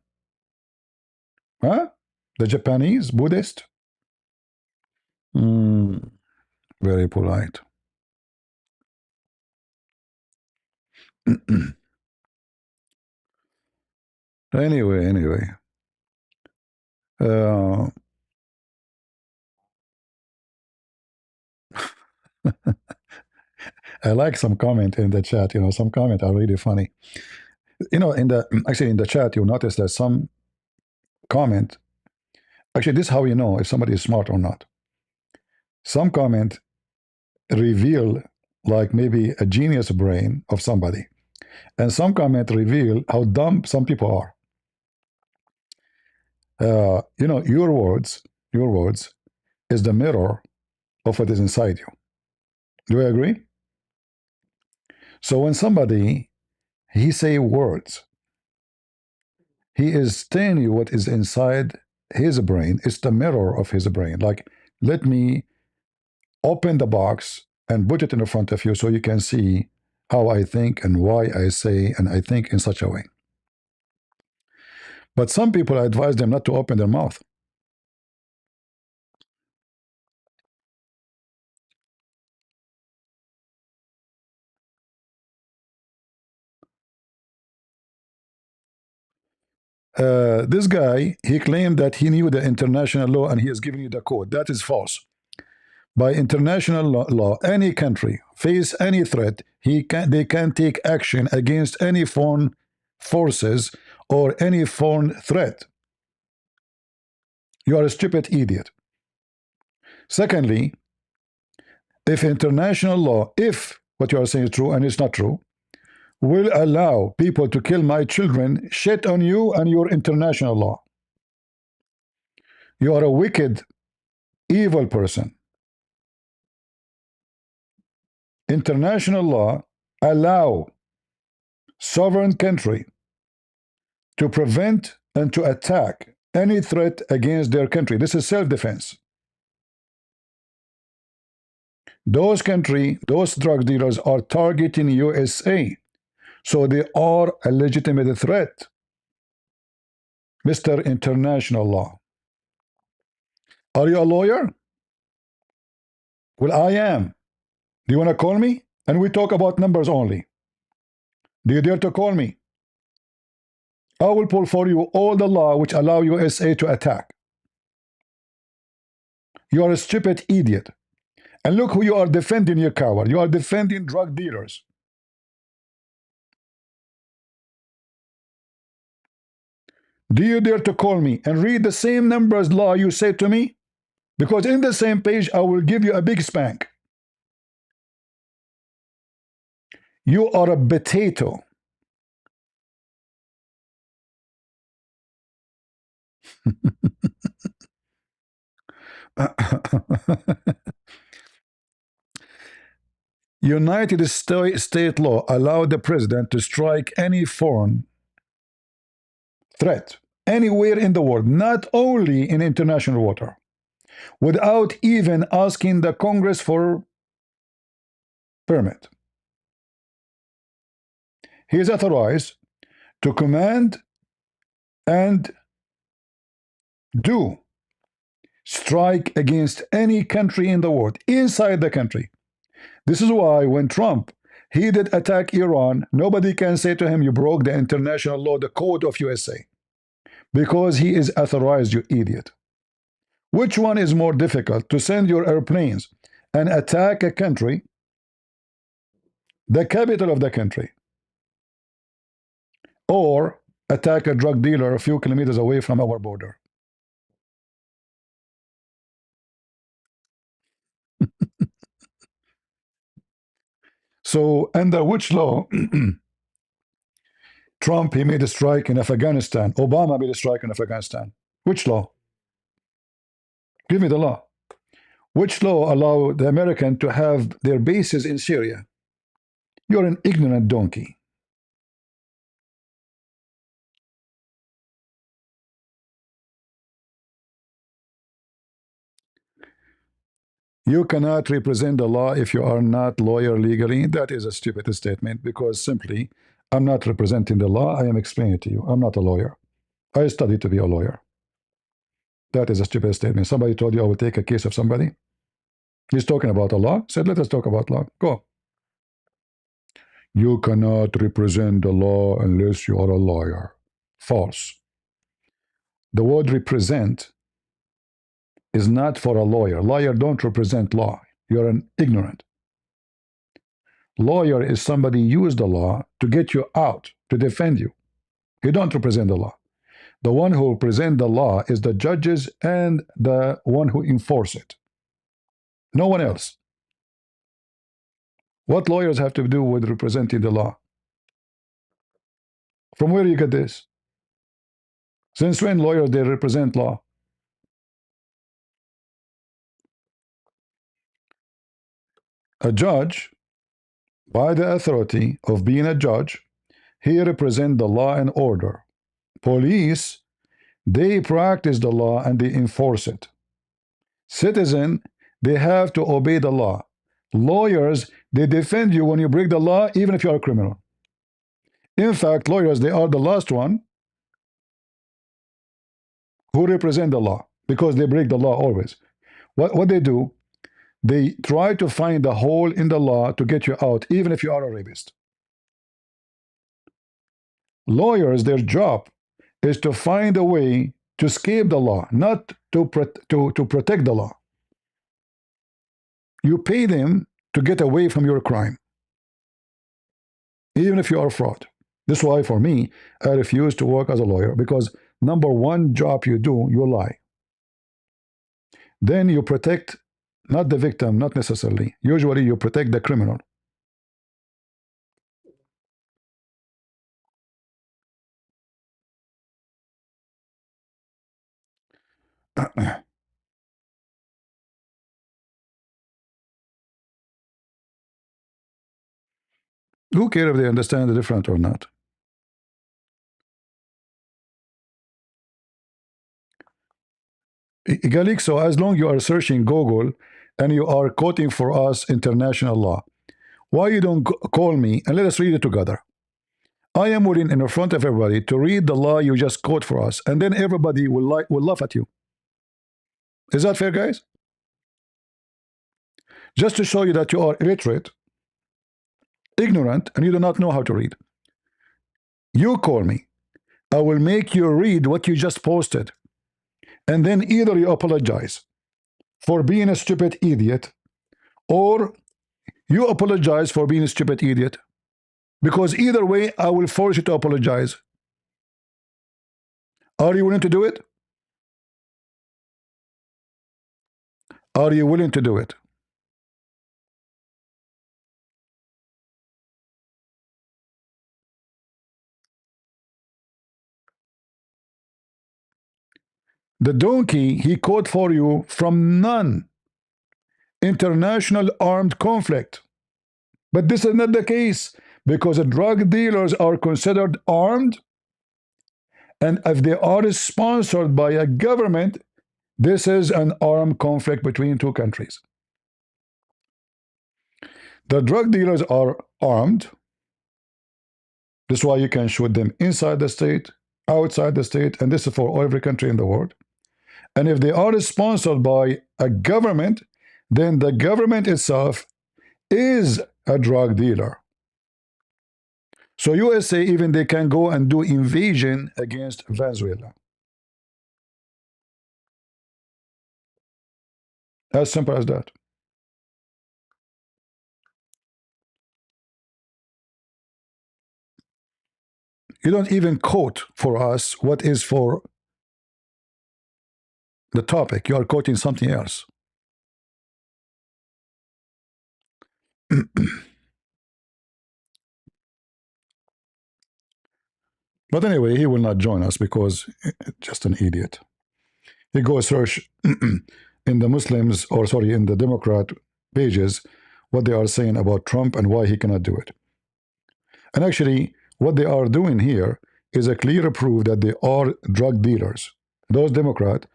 Huh? The Japanese Buddhist? Very polite. Anyway. Uh, I like some comment in the chat. Some comment are really funny. In the chat, you'll notice that some comment. Actually, this is how you know if somebody is smart or not. Some comment reveal like maybe a genius brain of somebody, and some comment reveal how dumb some people are. Your words is the mirror of what is inside you. Do you agree? So when somebody he say words, he is telling you what is inside his brain. It's the mirror of his brain. Like, let me open the box and put it in front of you so you can see how I think and why I say and I think in such a way. But some people, I advise them not to open their mouth. This guy, he claimed that he knew the international law and he has given you the code. That is false. By international law, any country face any threat, they can take action against any foreign forces or any foreign threat. You are a stupid idiot. Secondly, if international law, if what you are saying is true and it's not true, will allow people to kill my children, shit on you and your international law. You are a wicked, evil person. International law allow sovereign country to prevent and to attack any threat against their country. This is self-defense. Those drug dealers are targeting USA. So they are a legitimate threat. Mr. International Law. Are you a lawyer? Well, I am. Do you want to call me? And we talk about numbers only. Do you dare to call me? I will pull for you all the law which allow USA to attack. You are a stupid idiot. And look who you are defending, you coward. You are defending drug dealers. Do you dare to call me and read the same numbers law you say to me? Because in the same page, I will give you a big spank. You are a potato. United States law allowed the president to strike any foreign threat anywhere in the world, not only in international water, without even asking the Congress for permit. He is authorized to command and do strike against any country in the world, inside the country. This is why when Trump, he did attack Iran, nobody can say to him, you broke the international law, the code of USA. Because he is authorized, you idiot. Which one is more difficult, to send your airplanes and attack a country, the capital of the country, or attack a drug dealer a few kilometers away from our border? So under which law Trump, he made a strike in Afghanistan, Obama made a strike in Afghanistan? Which law? Give me the law. Which law allow the American to have their bases in Syria? You're an ignorant donkey. You cannot represent the law if you are not lawyer legally. That is a stupid statement, because simply, I'm not representing the law. I am explaining it to you. I'm not a lawyer. I studied to be a lawyer. That is a stupid statement. Somebody told you I will take a case of somebody. He's talking about a law. Said, let us talk about law. Go. You cannot represent the law unless you are a lawyer. False. The word represent is not for a lawyer. Lawyer don't represent law. You're an ignorant. Lawyer is somebody use the law to get you out, to defend you. You don't represent the law. The one who represent the law is the judges and the one who enforce it. No one else. What lawyers have to do with representing the law? From where you get this? Since when lawyers, they represent law? A judge, by the authority of being a judge, he represents the law and order. Police, they practice the law and they enforce it. Citizen, they have to obey the law. Lawyers, they defend you when you break the law, even if you are a criminal. In fact, lawyers, they are the last one who represent the law, because they break the law always. What they do, they try to find a hole in the law to get you out, even if you are a rapist. Lawyers, their job is to find a way to escape the law, not to protect the law. You pay them to get away from your crime, even if you are a fraud. This is why, for me, I refuse to work as a lawyer, because number one job you do, you lie. Then you protect not the victim, not necessarily. Usually you protect the criminal. Who cares if they understand the difference or not? Galik, so as long you are searching Google and you are quoting for us international law, why you don't call me and let us read it together? I am willing in front of everybody to read the law you just quote for us, and then everybody will laugh at you. Is that fair, guys? Just to show you that you are illiterate, ignorant, and you do not know how to read. You call me. I will make you read what you just posted. And then either you apologize for being a stupid idiot, or you apologize for being a stupid idiot. Because either way, I will force you to apologize. Are you willing to do it? Are you willing to do it? The donkey he quote for you from none international armed conflict. But this is not the case because the drug dealers are considered armed, and if they are sponsored by a government, this is an armed conflict between two countries. The drug dealers are armed. That's why you can shoot them inside the state, outside the state, and this is for every country in the world. And if they are sponsored by a government, then the government itself is a drug dealer. So USA, even they can go and do invasion against Venezuela. As simple as that. You don't even quote for us what is for the topic. You are quoting something else. But anyway, he will not join us because just an idiot. He goes search in the Muslims, or sorry, in the Democrat pages, what they are saying about Trump and why he cannot do it. And actually, what they are doing here is a clear proof that they are drug dealers. Those Democrats,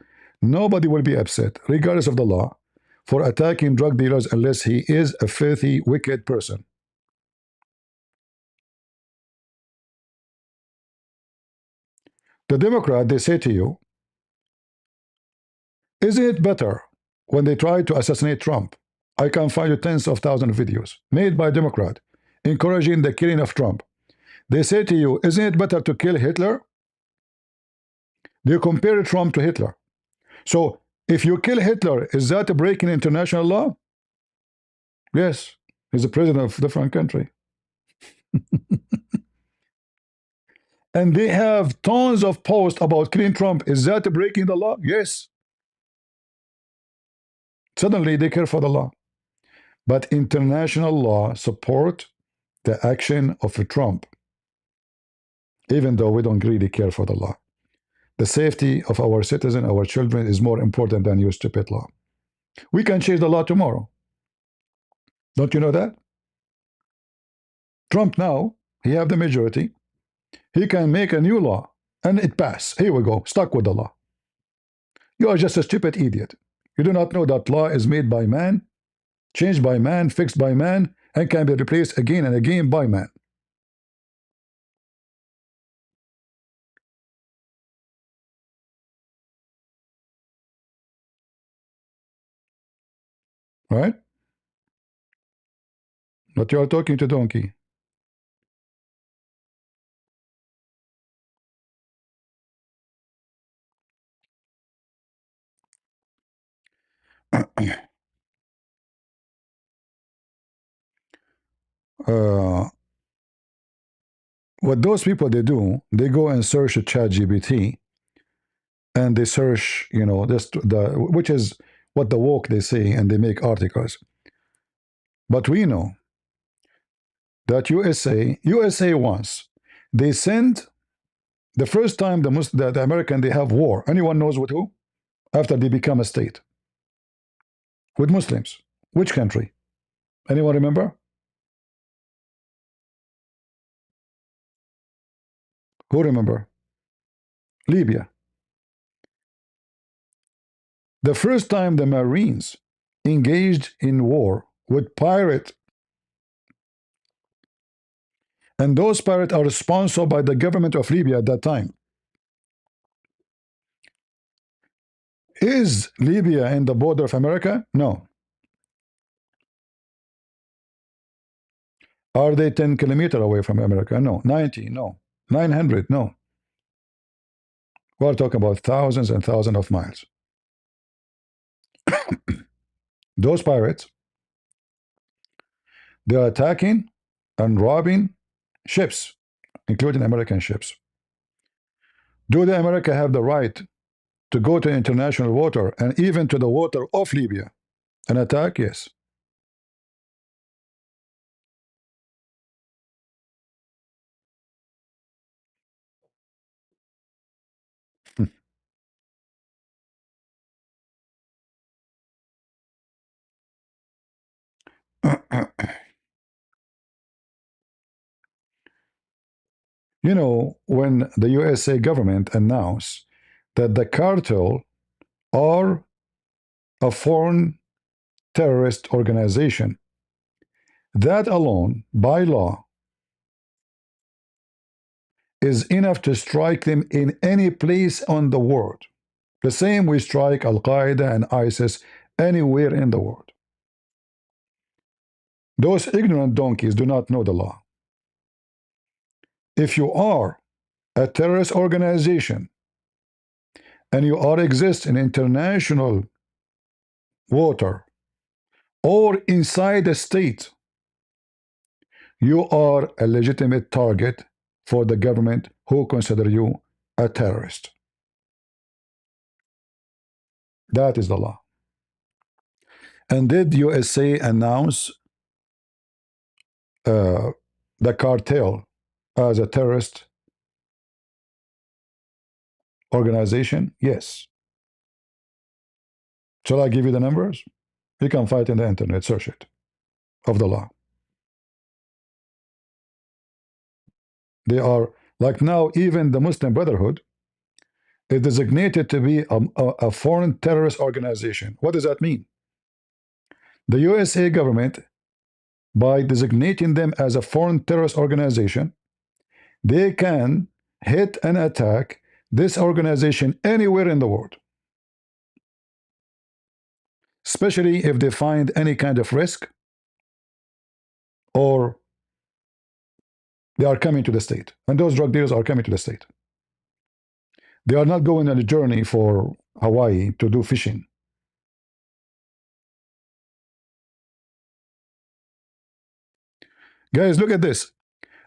nobody will be upset, regardless of the law, for attacking drug dealers unless he is a filthy, wicked person. The Democrat, they say to you, isn't it better when they try to assassinate Trump? I can find you tens of thousands of videos made by Democrat encouraging the killing of Trump. They say to you, isn't it better to kill Hitler? They compare Trump to Hitler. So if you kill Hitler, is that breaking international law? Yes, he's the president of a different country. And they have tons of posts about killing Trump. Is that breaking the law? Yes. Suddenly they care for the law. But international law support the action of Trump, even though we don't really care for the law. The safety of our citizens, our children, is more important than your stupid law. We can change the law tomorrow. Don't you know that? Trump now, he have the majority. He can make a new law and it pass. Here we go, stuck with the law. You are just a stupid idiot. You do not know that law is made by man, changed by man, fixed by man, and can be replaced again and again by man. Right? But you are talking to donkey. What those people they do, they go and search a ChatGPT, and they search, you know, this which is what the woke they say, and they make articles. But we know that USA once they sent the first time the American they have war. Anyone knows with who? After they become a state, with Muslims. Which country? Anyone remember? Who remember? Libya. The first time the Marines engaged in war with pirates, and those pirates are sponsored by the government of Libya at that time. Is Libya in the border of America? No. Are they 10 kilometers away from America? No. 90? No. 900? No. We're talking about thousands and thousands of miles. Those pirates, they are attacking and robbing ships, including American ships. Do the America have the right to go to international water and even to the water of Libya and attack? Yes. You know, when the USA government announced that the cartel are a foreign terrorist organization, that alone, by law, is enough to strike them in any place on the world. The same we strike Al Qaeda and ISIS anywhere in the world. Those ignorant donkeys do not know the law. If you are a terrorist organization and you are exist in international water or inside a state, you are a legitimate target for the government who consider you a terrorist. That is the law. And did USA announce the cartel as a terrorist organization? Yes. Shall I give you the numbers? You can find it in the internet, search it, of the law. They are, like now, even the Muslim Brotherhood is designated to be a foreign terrorist organization. What does that mean? The USA government, by designating them as a foreign terrorist organization, they can hit and attack this organization anywhere in the world, especially if they find any kind of risk or they are coming to the state. And those drug dealers are coming to the state. They are not going on a journey for Hawaii to do fishing. Guys, look at this.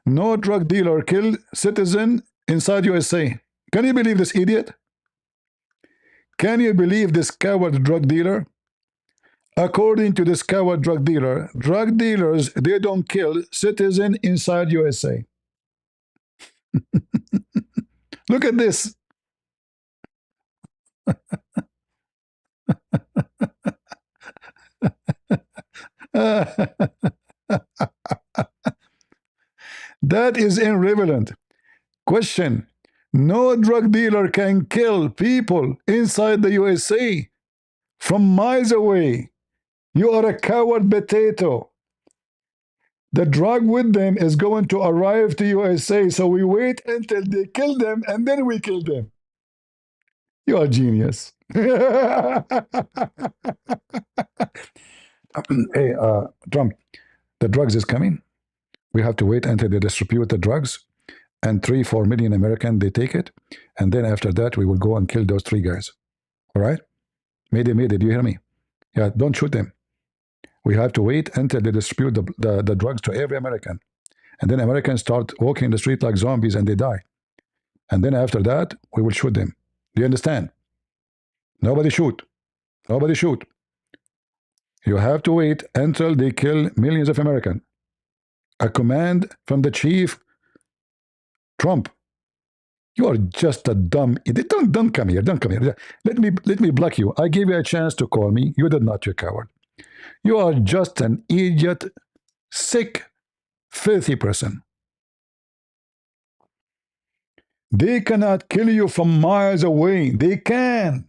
No drug dealer killed citizen inside USA. Can you believe this idiot? Can you believe this coward drug dealer? According to this coward drug dealers, they don't kill citizen inside USA. Look at this. That is irrelevant. Question. No drug dealer can kill people inside the USA from miles away. You are a coward potato. The drug with them is going to arrive to USA, so we wait until they kill them and then we kill them. You are genius. Hey, Trump, the drugs is coming. We have to wait until they distribute the drugs, and 3-4 million Americans, they take it, and then after that, we will go and kill those 3 guys. All right? Mayday, do you hear me? Yeah, don't shoot them. We have to wait until they distribute the drugs to every American. And then Americans start walking in the street like zombies and they die. And then after that, we will shoot them. Do you understand? Nobody shoot. Nobody shoot. You have to wait until they kill millions of Americans. A command from the chief, Trump. You are just a dumb idiot. Don't come here. Don't come here. Let me block you. I gave you a chance to call me. You did not, you coward. You are just an idiot, sick, filthy person. They cannot kill you from miles away. They can.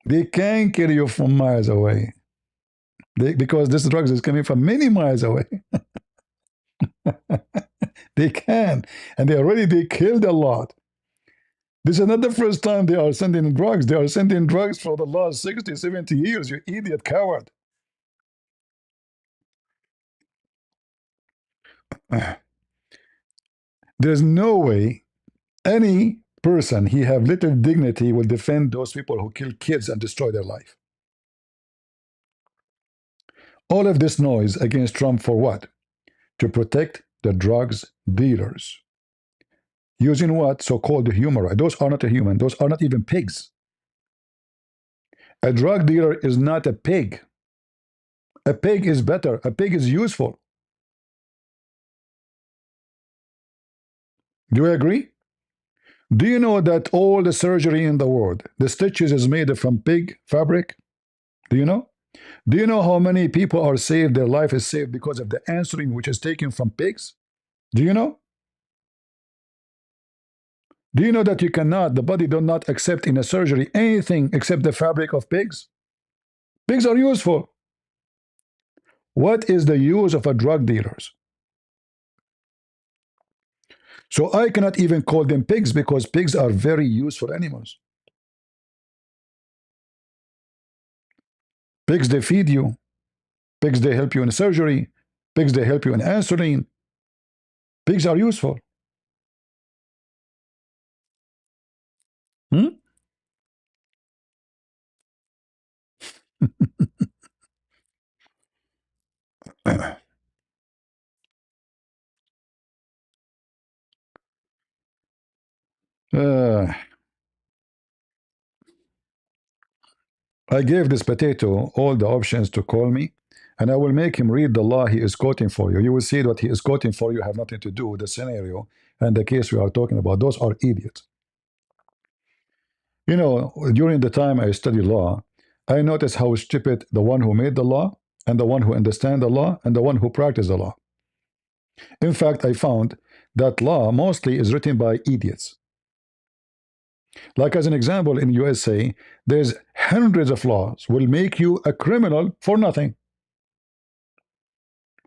They can kill you from miles away. Because this drugs is coming from many miles away. They can. And they killed a lot. This is not the first time they are sending drugs. They are sending drugs for the last 60, 70 years, you idiot coward. There's no way any person he have little dignity will defend those people who kill kids and destroy their life. All of this noise against Trump for what? To protect the drugs dealers. using what? So-called humanoid. Those are not a human. Those are not even pigs. A drug dealer is not a pig. A pig is better. A pig is useful. Do you agree? Do you know that all the surgery in the world, the stitches is made from pig fabric? Do you know? Do you know how many people are saved, their life is saved because of the answering which is taken from pigs? Do you know? Do you know that you cannot, the body does not accept in a surgery anything except the fabric of pigs? Pigs are useful. What is the use of a drug dealers? So I cannot even call them pigs because pigs are very useful animals. Pigs, they feed you. Pigs, they help you in surgery. Pigs, they help you in answering. Pigs are useful. Hmm? I gave this potato all the options to call me, and I will make him read the law he is quoting for you. You will see what he is quoting for you have nothing to do with the scenario and the case we are talking about. Those are idiots. You know, during the time I studied law, I noticed how stupid the one who made the law, and the one who understands the law, and the one who practices the law. In fact, I found that law mostly is written by idiots. Like as an example, in USA, there's hundreds of laws will make you a criminal for nothing.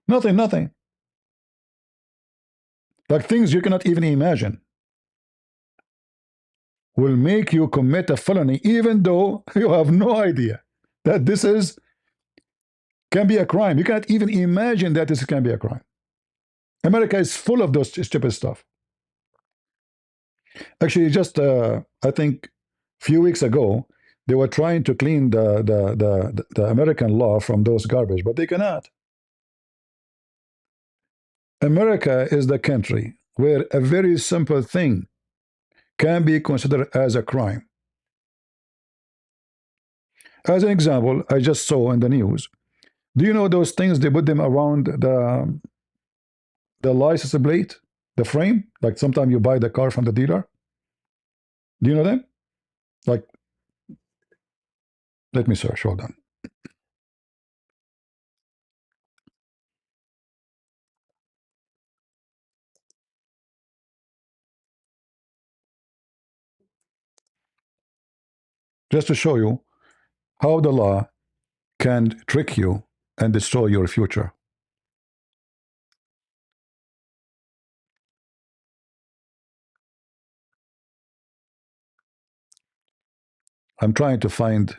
Nothing. Like things you cannot even imagine will make you commit a felony even though you have no idea that this can be a crime. You cannot even imagine that this can be a crime. America is full of those stupid stuff. Actually, just I think a few weeks ago, they were trying to clean the American law from those garbage, but they cannot. America is the country where a very simple thing can be considered as a crime. As an example, I just saw in the news. Do you know those things they put them around the license plate, the frame? Like sometimes you buy the car from the dealer. Do you know them? Like, let me search. Hold on. Just to show you how the law can trick you and destroy your future. I'm trying to find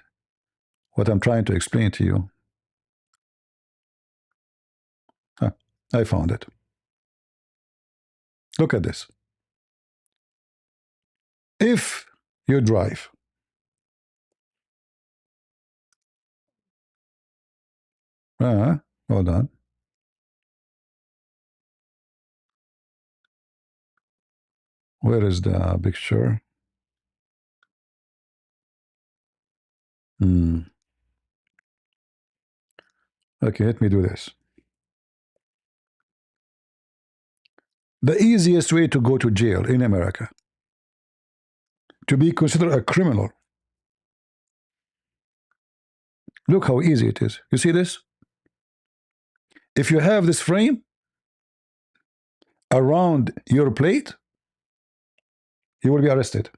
what I'm trying to explain to you. I found it. Look at this. If you drive hold on. Where is the picture? Okay, let me do this. The easiest way to go to jail in America, to be considered a criminal. Look how easy it is. You see this? If you have this frame around your plate, you will be arrested.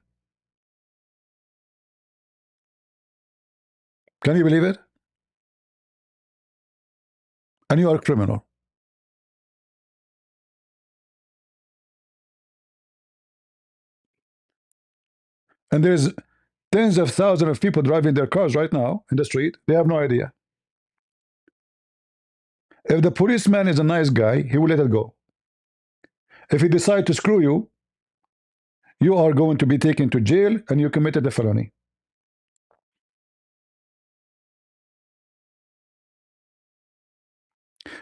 Can you believe it? And you are a criminal. And there's tens of thousands of people driving their cars right now in the street. They have no idea. If the policeman is a nice guy, he will let it go. If he decides to screw you, you are going to be taken to jail and you committed a felony.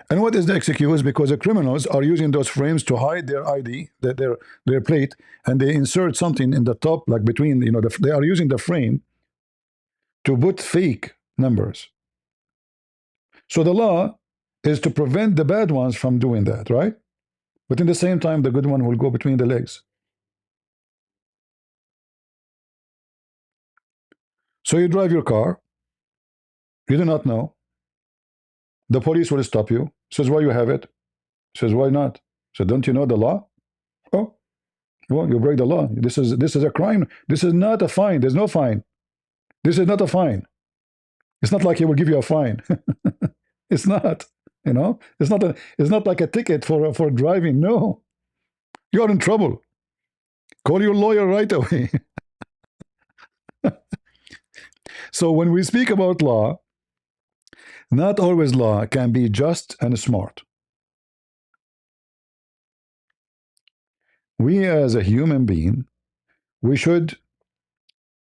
And what is the excuse? Because the criminals are using those frames to hide their ID, their plate, and they insert something in the top, like between, you know, they are using the frame to put fake numbers. So the law is to prevent the bad ones from doing that, right? But in the same time, the good one will go between the legs. So you drive your car, you do not know. The police will stop you. Says, why you have it? Says, why not? So don't you know the law? Oh, well, you break the law. This is a crime. This is not a fine. There's no fine. This is not a fine. It's not like he will give you a fine. It's not. You know, it's not like a ticket for driving. No, you're in trouble. Call your lawyer right away. So when we speak about law, not always law can be just and smart. We as a human being, we should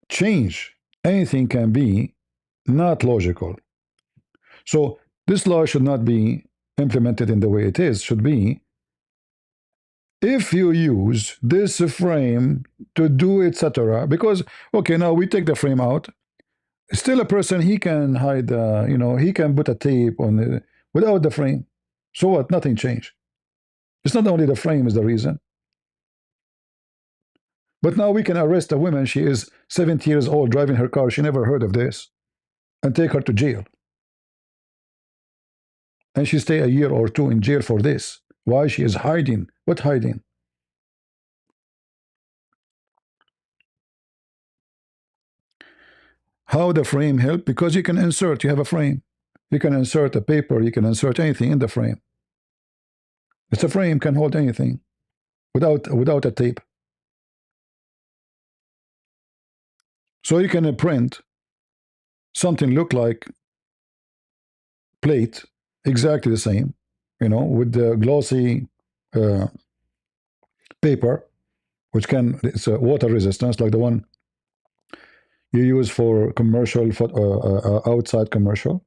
change. Anything can be not logical. So this law should not be implemented in the way it is. Should be, if you use this frame to do etc. Because, okay, now we take the frame out. Still a person, he can hide, you know, he can put a tape on it without the frame. So what? Nothing changed. It's not only the frame is the reason. But now we can arrest a woman. She is 70 years old driving her car. She never heard of this. And take her to jail. And she stay a year or two in jail for this. Why? She is hiding. What hiding? How the frame help? Because you can insert, you have a frame. You can insert a paper, you can insert anything in the frame. It's a frame, can hold anything without a tape. So you can print something look like plate, exactly the same, you know, with the glossy paper, which it's a water resistance, like the one you use for commercial, outside commercial.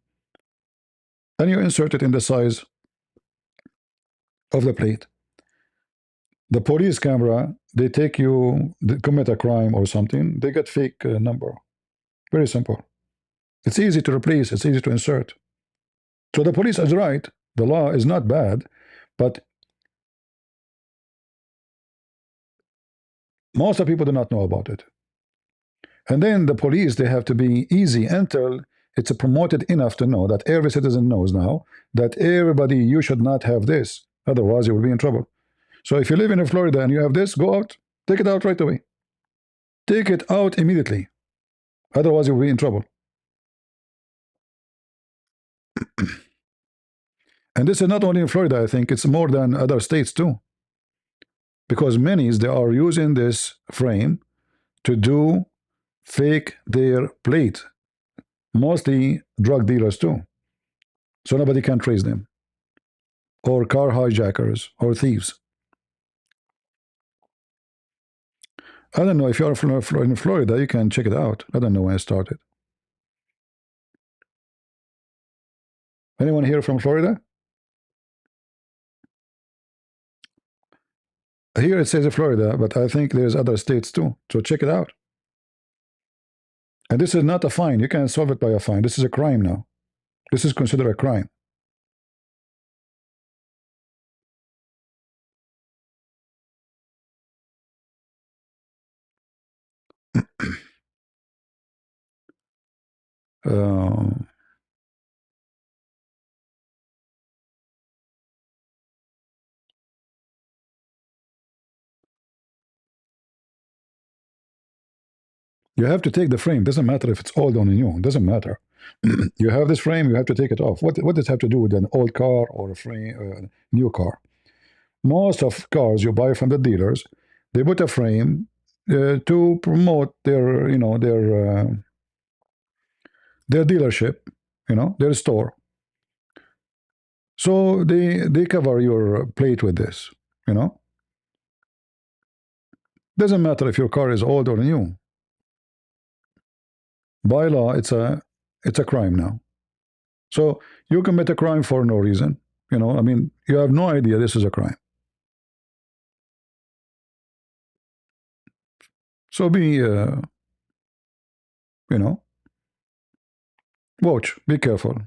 And you insert it in the size of the plate. The police camera, they take you, they commit a crime or something, they get fake number. Very simple. It's easy to replace, it's easy to insert. So the police is right. The law is not bad, but most of the people do not know about it. And then the police, they have to be easy until it's promoted enough to know that every citizen knows now that everybody, you should not have this. Otherwise, you will be in trouble. So if you live in Florida and you have this, go out, take it out right away. Take it out immediately. Otherwise, you'll be in trouble. And this is not only in Florida, I think it's more than other states too. Because many, they are using this frame to do fake their plate. Mostly drug dealers too. So nobody can trace them. Or car hijackers or thieves. I don't know if you're in Florida, you can check it out. I don't know when it started. Anyone here from Florida? Here it says Florida, but I think there's other states too. So check it out. And this is not a fine. You can't solve it by a fine. This is a crime now. This is considered a crime. You have to take the frame. Doesn't matter if it's old or new. Doesn't matter. You have this frame. You have to take it off. What does it have to do with an old car or a frame, new car? Most of cars you buy from the dealers, they put a frame to promote their, you know, their dealership, you know, their store. So they cover your plate with this, you know. Doesn't matter if your car is old or new. By law, it's a crime now. So you commit a crime for no reason. You know, I mean, you have no idea this is a crime. So be, you know, watch, be careful.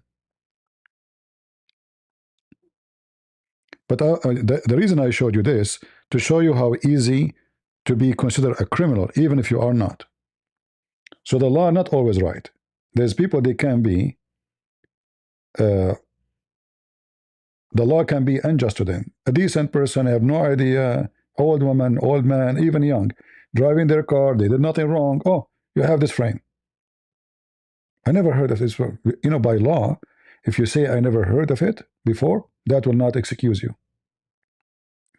But the reason I showed you this, to show you how easy to be considered a criminal, even if you are not. So the law not always right. There's people they can be, the law can be unjust to them. A decent person, have no idea, old woman, old man, even young, driving their car, they did nothing wrong. Oh, you have this frame. I never heard of this. You know, by law, if you say I never heard of it before, that will not excuse you.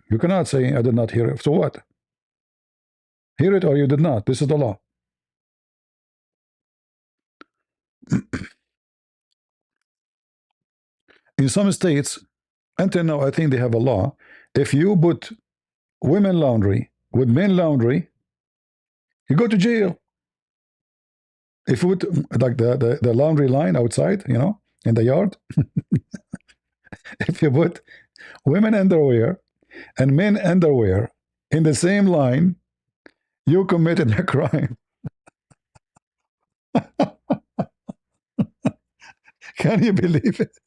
You cannot say I did not hear it. So what? Hear it or you did not. This is the law. In some states, until now, I think they have a law. If you put women laundry with men laundry, you go to jail. If you put like the laundry line outside, you know, in the yard, if you put women underwear and men underwear in the same line, you committed a crime. Can you believe it?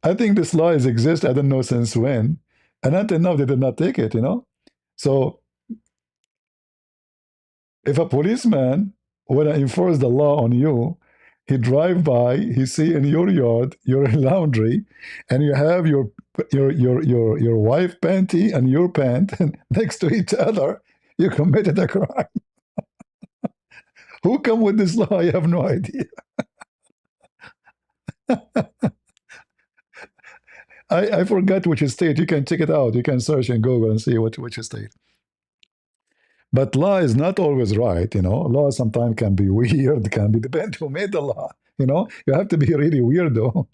I think this law has existed, I don't know since when, and until now they did not take it, you know. So if a policeman want to enforce the law on you, he drive by, he see in your yard your laundry, and you have your wife panty and your pant next to each other, you committed a crime. Who come with this law? I have no idea. I forgot which state. You can check it out. You can search in Google and see which state. But law is not always right, you know. Law sometimes can be weird, can be depend who made the law. You know, you have to be really weirdo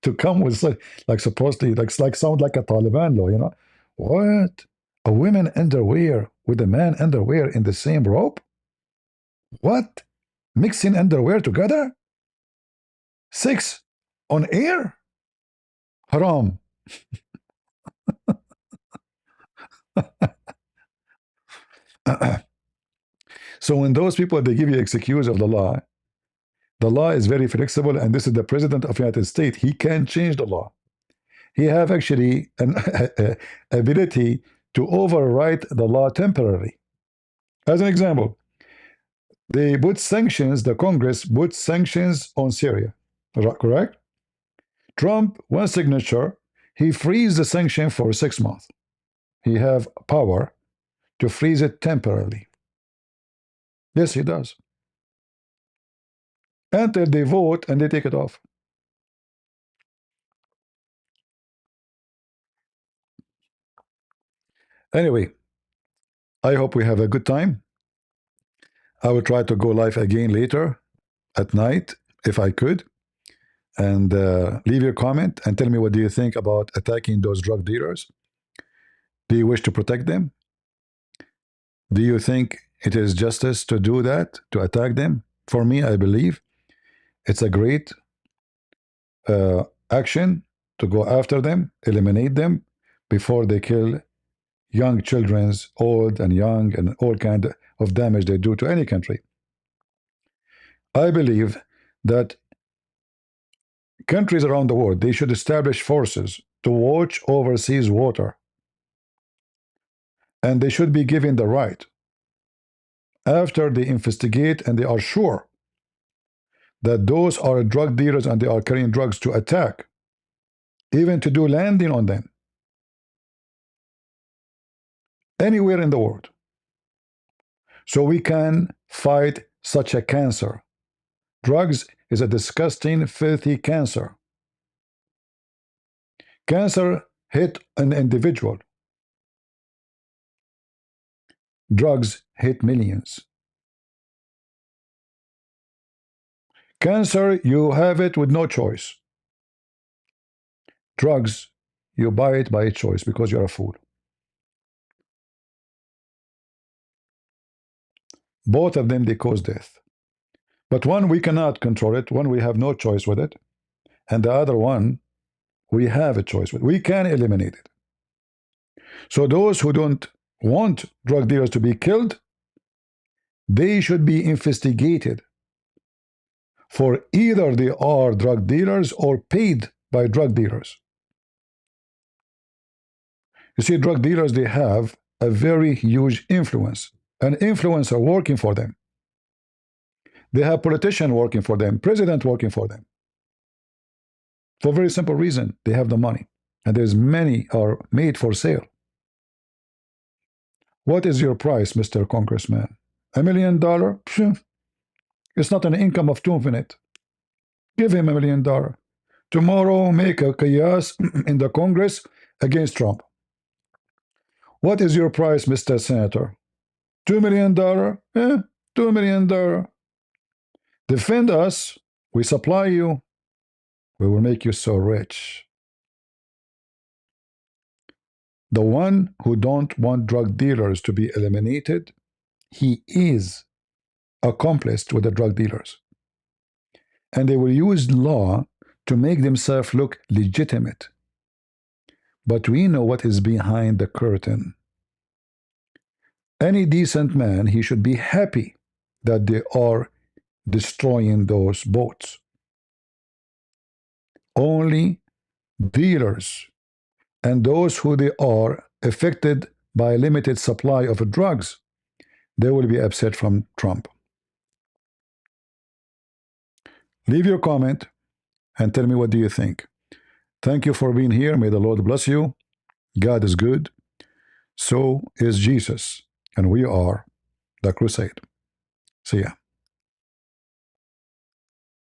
to come with such, like supposedly like sound like a Taliban law, you know. What? A women underwear with a man underwear in the same rope? What? Mixing underwear together? Sex on air? Haram. So when those people, they give you excuse of the law is very flexible, and this is the president of the United States. He can change the law. He have actually an ability to overwrite the law temporarily. As an example, they put sanctions, the Congress put sanctions on Syria, correct? Trump, one signature, he frees the sanction for 6 months. He have power to freeze it temporarily. Yes, he does. Until they vote and they take it off. Anyway, I hope we have a good time. I will try to go live again later at night if I could. And leave your comment and tell me what do you think about attacking those drug dealers. Do you wish to protect them? Do you think it is justice to do that, to attack them? For me, I believe it's a great action to go after them, eliminate them before they kill young children's, old and young, and all kind of damage they do to any country. I believe that countries around the world, they should establish forces to watch overseas water. And they should be given the right, after they investigate and they are sure that those are drug dealers and they are carrying drugs, to attack, even to do landing on them, anywhere in the world, so we can fight such a cancer. Drugs is a disgusting, filthy cancer. Cancer hit an individual. Drugs hit millions. Cancer, you have it with no choice. Drugs, you buy it by choice because you're a fool. Both of them, they cause death. But one, we cannot control it. One, we have no choice with it. And the other one, we have a choice with it. We can eliminate it. So those who don't want drug dealers to be killed, they should be investigated for either they are drug dealers or paid by drug dealers. You see, drug dealers, they have a very huge influence. An influencer working for them. They have politicians working for them, president working for them. For a very simple reason, they have the money. And there's many are made for sale. What is your price, Mr. Congressman? $1 million? Phew. It's not an income of 2 minutes. Give him $1 million. Tomorrow, make a chaos in the Congress against Trump. What is your price, Mr. Senator? $2 million? $2 million. Defend us. We supply you. We will make you so rich. The one who don't want drug dealers to be eliminated, he is accomplice with the drug dealers. And they will use law to make themselves look legitimate. But we know what is behind the curtain. Any decent man, he should be happy that they are destroying those boats. Only dealers and those who they are affected by a limited supply of drugs, they will be upset from Trump. Leave your comment and tell me what do you think. Thank you for being here. May the Lord bless you. God is good. So is Jesus. And we are the crusade. See ya.